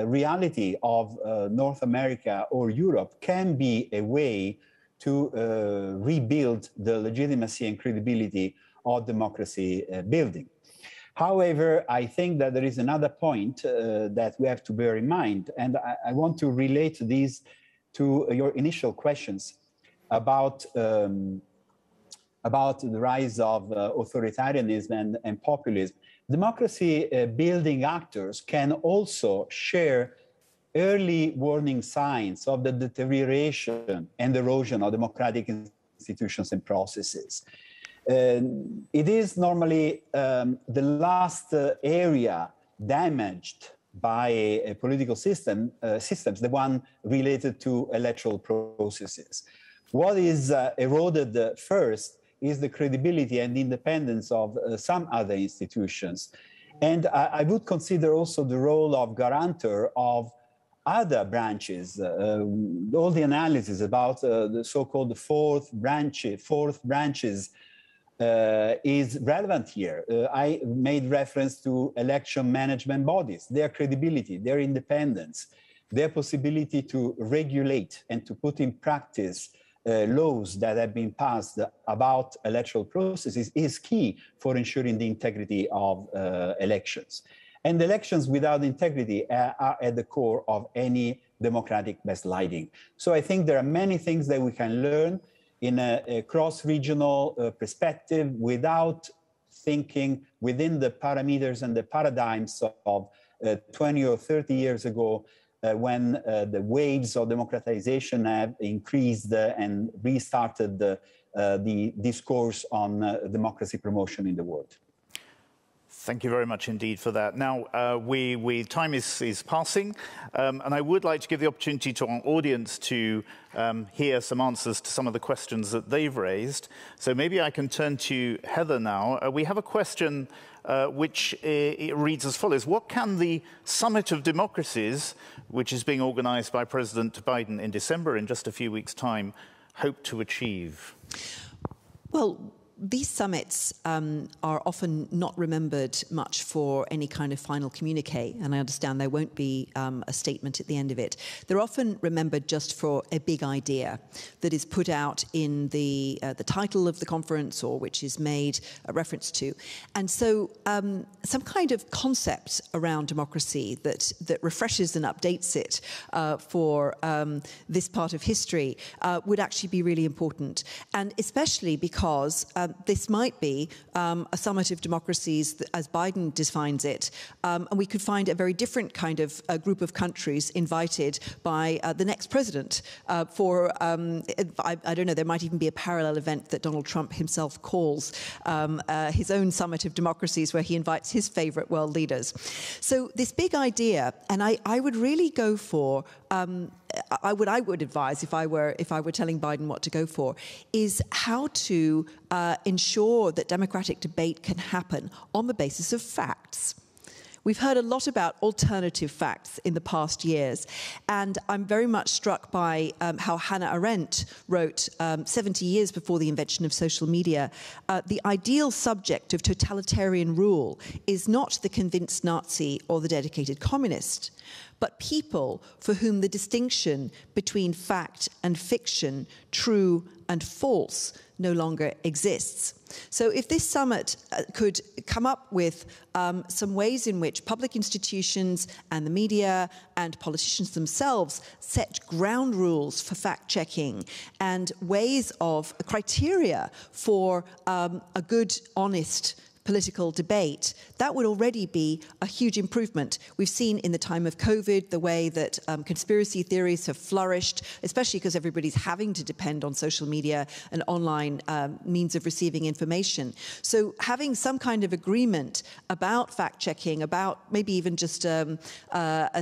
reality of North America or Europe can be a way to rebuild the legitimacy and credibility of democracy building. However, I think that there is another point that we have to bear in mind, and I want to relate these to your initial questions about the rise of authoritarianism and populism. Democracy building actors can also share early warning signs of the deterioration and erosion of democratic institutions and processes. It is normally the last area damaged by a political systems, the one related to electoral processes. What is eroded first is the credibility and independence of some other institutions. And I would consider also the role of guarantor of other branches. All the analysis about the so-called fourth branches is relevant here. I made reference to election management bodies, their credibility, their independence, their possibility to regulate and to put in practice laws that have been passed about electoral processes is key for ensuring the integrity of elections. And elections without integrity are at the core of any democratic backsliding. So I think there are many things that we can learn in a cross-regional perspective without thinking within the parameters and the paradigms of 20 or 30 years ago, when the waves of democratization have increased and restarted the discourse on democracy promotion in the world. Thank you very much indeed for that. Now, time is passing, and I would like to give the opportunity to our audience to hear some answers to some of the questions that they've raised. So maybe I can turn to Heather now. We have a question which it reads as follows. What can the Summit of Democracies, which is being organized by President Biden in December in just a few weeks' time, hope to achieve? Well, these summits are often not remembered much for any kind of final communique, and I understand there won't be a statement at the end of it. They're often remembered just for a big idea that is put out in the title of the conference, or which is made a reference to. And so some kind of concept around democracy that refreshes and updates it for this part of history would actually be really important, and especially because this might be a summit of democracies, as Biden defines it, and we could find a very different kind of group of countries invited by the next president for, I don't know, there might even be a parallel event that Donald Trump himself calls his own summit of democracies, where he invites his favorite world leaders. So this big idea, and I would really go for, I would advise, if I were telling Biden what to go for, is how to ensure that democratic debate can happen on the basis of facts. We've heard a lot about alternative facts in the past years, and I'm very much struck by how Hannah Arendt wrote 70 years before the invention of social media, the ideal subject of totalitarian rule is not the convinced Nazi or the dedicated communist, but people for whom the distinction between fact and fiction, true and false, no longer exists. So if this summit could come up with some ways in which public institutions and the media and politicians themselves set ground rules for fact-checking and ways of criteria for a good, honest political debate, that would already be a huge improvement. We've seen in the time of COVID the way that conspiracy theories have flourished, especially because everybody's having to depend on social media and online means of receiving information. So having some kind of agreement about fact-checking, about maybe even just a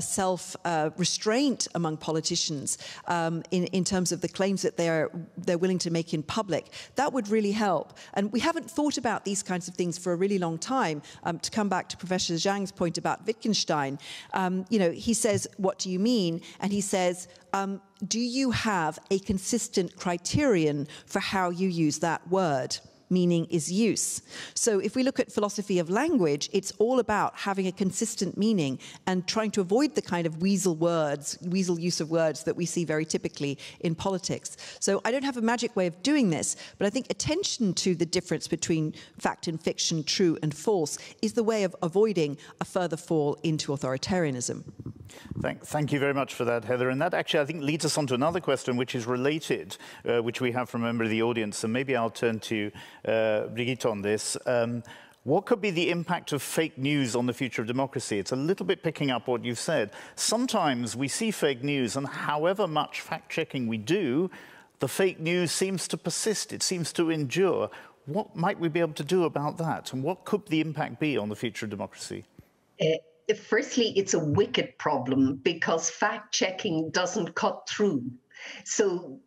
self-restraint among politicians in terms of the claims that they're willing to make in public, that would really help. And we haven't thought about these kinds of things for a really long time. To come back to Professor Xiang's point about Wittgenstein, you know, he says, what do you mean? And he says, do you have a consistent criterion for how you use that word? Meaning is use. So if we look at philosophy of language, it's all about having a consistent meaning and trying to avoid the kind of weasel use of words that we see very typically in politics. So I don't have a magic way of doing this, but I think attention to the difference between fact and fiction, true and false, is the way of avoiding a further fall into authoritarianism. Thank you very much for that, Heather. And that actually, I think, leads us on to another question which is related, which we have from a member of the audience. And maybe I'll turn to Brigid on this. What could be the impact of fake news on the future of democracy? It's a little bit picking up what you've said. Sometimes we see fake news, and however much fact-checking we do, the fake news seems to persist. It seems to endure. What might we be able to do about that? And what could the impact be on the future of democracy? Firstly, it's a wicked problem because fact-checking doesn't cut through. So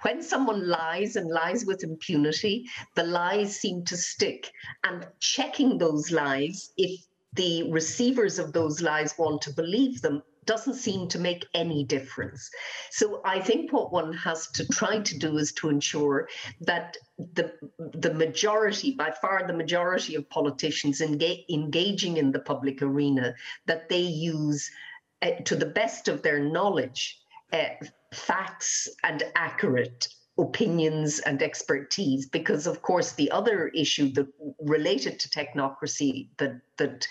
when someone lies and lies with impunity, the lies seem to stick. And checking those lies, if the receivers of those lies want to believe them, doesn't seem to make any difference. So I think what one has to try to do is to ensure that the majority, by far the majority of politicians engaging in the public arena, that they use, to the best of their knowledge, facts and accurate opinions and expertise, because of course the other issue that related to technocracy that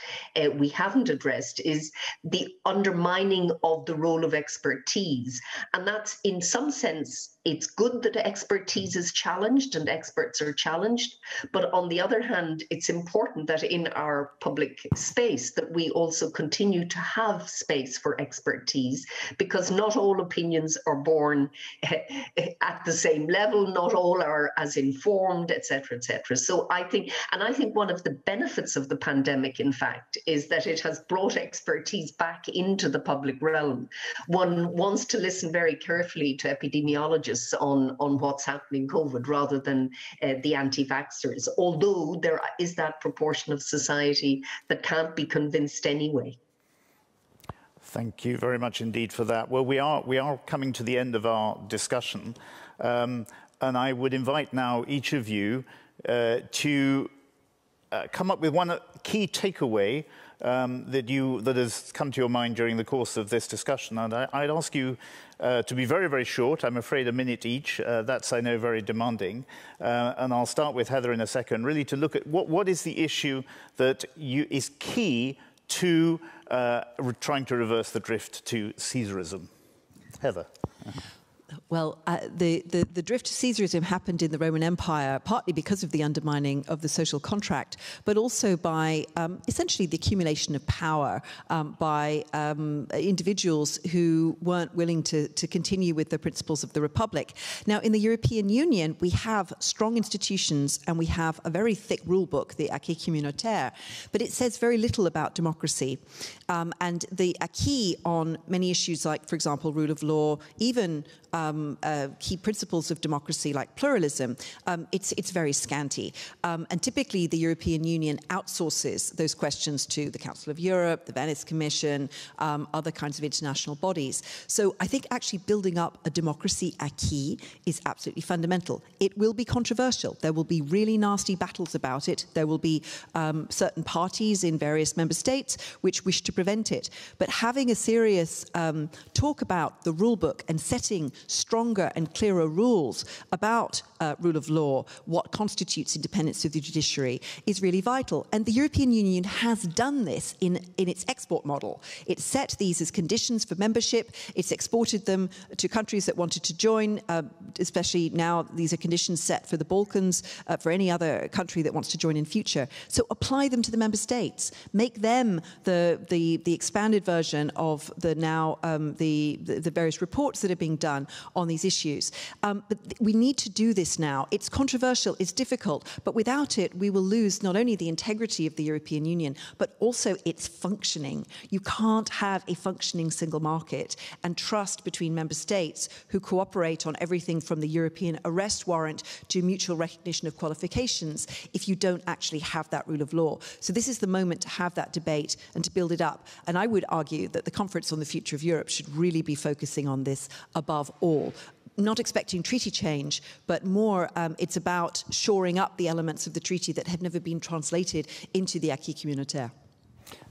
we haven't addressed is the undermining of the role of expertise. And that's, in some sense, it's good that expertise is challenged and experts are challenged, but on the other hand, it's important that in our public space that we also continue to have space for expertise, because not all opinions are born at the same level, not all are as informed, etc., etc. So I think one of the benefits of the pandemic, in fact, is that it has brought expertise back into the public realm. One wants to listen very carefully to epidemiologists on what's happening in COVID rather than the anti-vaxxers, although there is that proportion of society that can't be convinced anyway. Thank you very much indeed for that. Well, we are coming to the end of our discussion, and I would invite now each of you to come up with one key takeaway that has come to your mind during the course of this discussion. And I'd ask you to be very, very short. I'm afraid a minute each. That's, I know, very demanding. And I'll start with Heather in a second, really to look at what is the issue that is key to trying to reverse the drift to Caesarism. Heather. Well, the drift to Caesarism happened in the Roman Empire, partly because of the undermining of the social contract, but also by essentially the accumulation of power by individuals who weren't willing to continue with the principles of the Republic. Now, in the European Union, we have strong institutions and we have a very thick rule book, the acquis communautaire, but it says very little about democracy. And the acquis on many issues like, for example, rule of law, even key principles of democracy like pluralism, it's very scanty. And typically the European Union outsources those questions to the Council of Europe, the Venice Commission, other kinds of international bodies. So I think actually building up a democracy acquis is absolutely fundamental. It will be controversial. There will be really nasty battles about it. There will be certain parties in various member states which wish to prevent it. But having a serious talk about the rule book and setting stronger and clearer rules about rule of law, what constitutes independence of the judiciary, is really vital. And the European Union has done this in its export model. It set these as conditions for membership. It's exported them to countries that wanted to join, especially now these are conditions set for the Balkans, for any other country that wants to join in future. So apply them to the member states. Make them the expanded version of the now the various reports that are being done on these issues. But we need to do this now. It's controversial, it's difficult, but without it, we will lose not only the integrity of the European Union, but also its functioning. You can't have a functioning single market and trust between member states who cooperate on everything from the European arrest warrant to mutual recognition of qualifications if you don't actually have that rule of law. So this is the moment to have that debate and to build it up. And I would argue that the Conference on the Future of Europe should really be focusing on this above all. Not expecting treaty change, but more it's about shoring up the elements of the treaty that have never been translated into the acquis communautaire.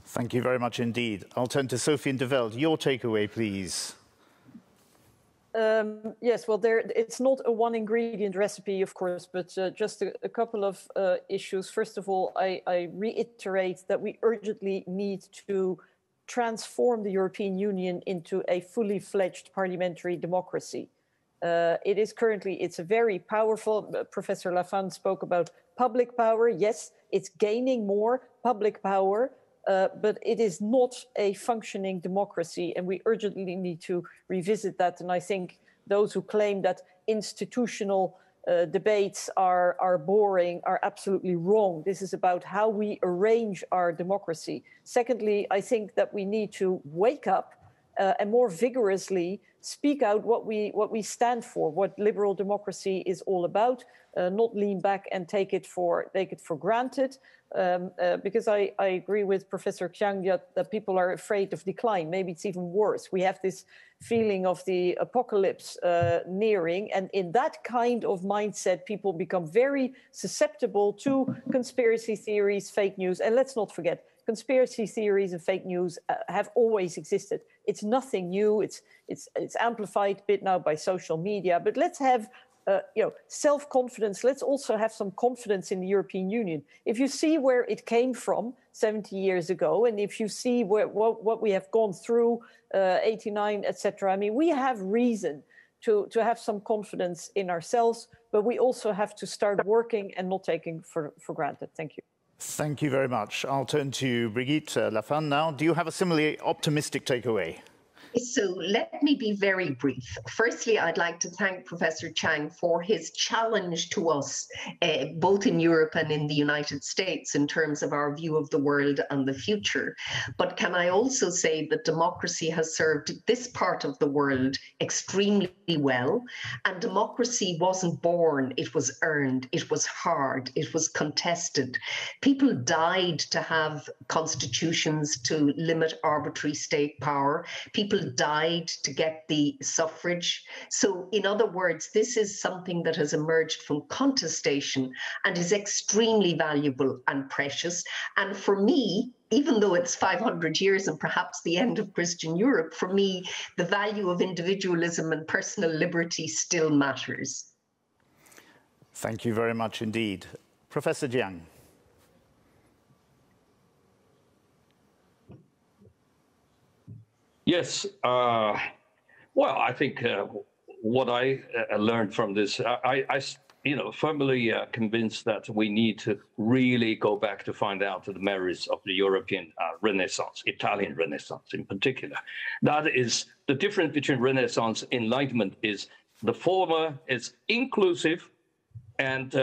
Thank you very much indeed. I'll turn to Sophie and Veld. Your takeaway, please. Yes, well, it's not a one-ingredient recipe, of course, but just a couple of issues. First of all, I reiterate that we urgently need to transform the European Union into a fully fledged parliamentary democracy. It is currently, it's a very powerful, Professor Laffan spoke about public power. Yes, it's gaining more public power, but it is not a functioning democracy, and we urgently need to revisit that. And I think those who claim that institutional debates are boring are absolutely wrong. This is about how we arrange our democracy. Secondly, I think that we need to wake up and more vigorously speak out what we stand for, what liberal democracy is all about, not lean back and take it for granted. Because I agree with Professor Xiang that people are afraid of decline. Maybe it's even worse. We have this feeling of the apocalypse nearing, and in that kind of mindset, people become very susceptible to conspiracy theories, fake news, and let's not forget, conspiracy theories and fake news have always existed. It's nothing new. It's amplified a bit now by social media. But let's have self-confidence. Let's also have some confidence in the European Union. If you see where it came from 70 years ago, and if you see what we have gone through, 89, etc., I mean, we have reason to have some confidence in ourselves, but we also have to start working and not taking for granted. Thank you. Thank you very much. I'll turn to Brigid Laffan now. Do you have a similarly optimistic takeaway? So let me be very brief. Firstly, I'd like to thank Professor Xiang for his challenge to us, both in Europe and in the United States, in terms of our view of the world and the future. But can I also say that democracy has served this part of the world extremely well, and democracy wasn't born, it was earned, it was hard, it was contested. People died to have constitutions to limit arbitrary state power. People died to get the suffrage. So in other words, this is something that has emerged from contestation and is extremely valuable and precious. And for me, even though it's 500 years and perhaps the end of Christian Europe, for me, the value of individualism and personal liberty still matters. Thank you very much indeed. Professor Xiang. Yes. Well, I think what I learned from this, I firmly convinced that we need to really go back to find out the merits of the European Renaissance, Italian Renaissance in particular. That is the difference between Renaissance and Enlightenment is the former is inclusive and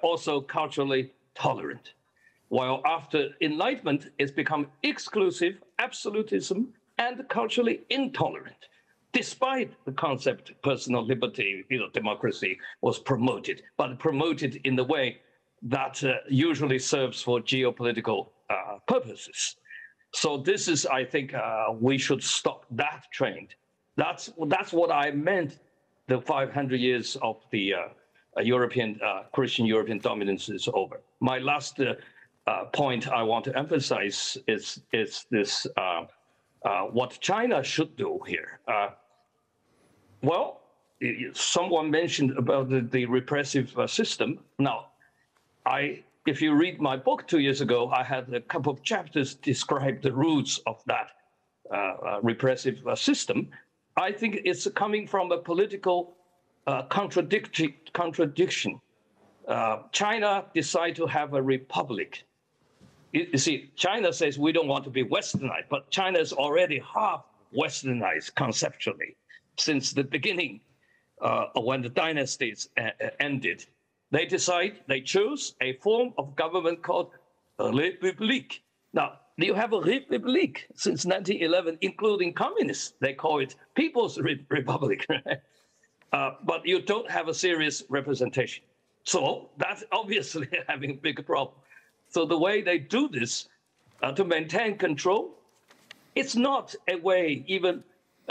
also culturally tolerant, while after Enlightenment it's become exclusive, absolutism, and culturally intolerant. despite the concept personal liberty, democracy was promoted, but promoted in the way that usually serves for geopolitical purposes. So this is, I think, we should stop that trend. That's what I meant. The 500 years of the Christian European dominance is over. My last point I want to emphasize is this: what China should do here. Well, someone mentioned about the repressive system. Now, if you read my book 2 years ago, I had a couple of chapters describe the roots of that repressive system. I think it's coming from a political contradiction. China decided to have a republic. You see, China says we don't want to be westernized, but China is already half westernized conceptually since the beginning when the dynasties ended. They choose a form of government called a République. Now, you have a République since 1911, including communists. They call it People's Republic. But you don't have a serious representation. So that's obviously having a big problem. So the way they do this to maintain control, it's not a way even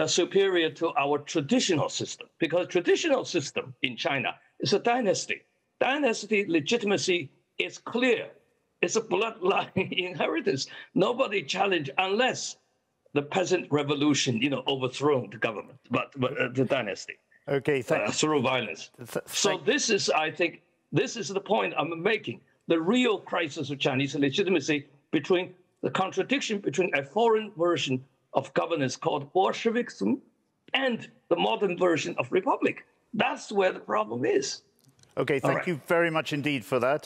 superior to our traditional system, because traditional system in China is a dynasty. Dynasty legitimacy is clear. It's a bloodline inheritance. Nobody challenged unless the peasant revolution, overthrown the government, but the dynasty. Okay, through violence. So this is, I think, this is the point I'm making. The real crisis of Chinese legitimacy between the contradiction between a foreign version of governance called Bolshevism and the modern version of republic. That's where the problem is. Okay, thank you very much indeed for that.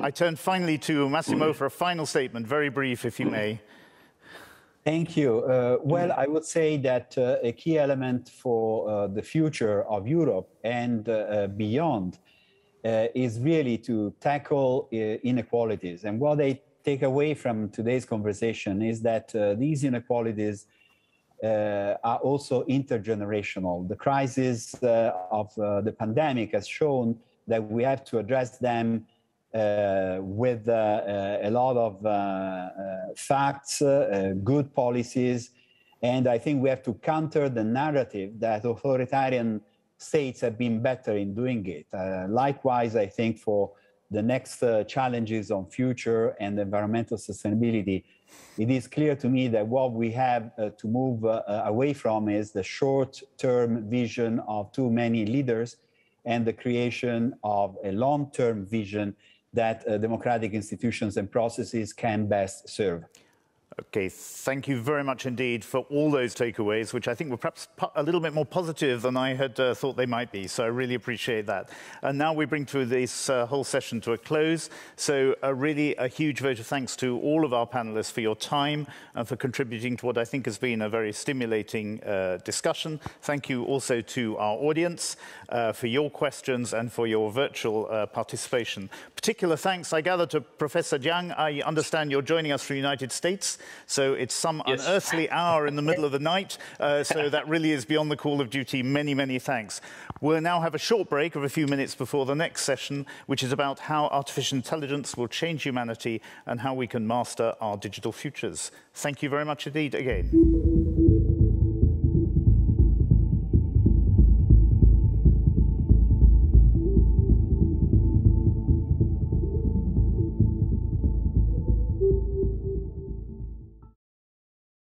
I turn finally to Massimo for a final statement, very brief, if you may. Thank you. Well, I would say that a key element for the future of Europe and beyond is really to tackle inequalities. And what I take away from today's conversation is that these inequalities are also intergenerational. The crisis of the pandemic has shown that we have to address them with a lot of facts, good policies, and I think we have to counter the narrative that authoritarian states have been better in doing it. Likewise, I think for the next challenges on future and environmental sustainability, it is clear to me that what we have to move away from is the short-term vision of too many leaders and the creation of a long-term vision that democratic institutions and processes can best serve. Okay, thank you very much indeed for all those takeaways, which I think were perhaps a little bit more positive than I had thought they might be. So I really appreciate that. And now we bring to this whole session to a close. So really a huge vote of thanks to all of our panelists for your time and for contributing to what I think has been a very stimulating discussion. Thank you also to our audience for your questions and for your virtual participation. Particular thanks, I gather, to Professor Xiang. I understand you're joining us from the United States. So it's some unearthly hour in the middle of the night. So that really is beyond the call of duty. Many, many thanks. We'll now have a short break of a few minutes before the next session, which is about how artificial intelligence will change humanity and how we can master our digital futures. Thank you very much indeed again.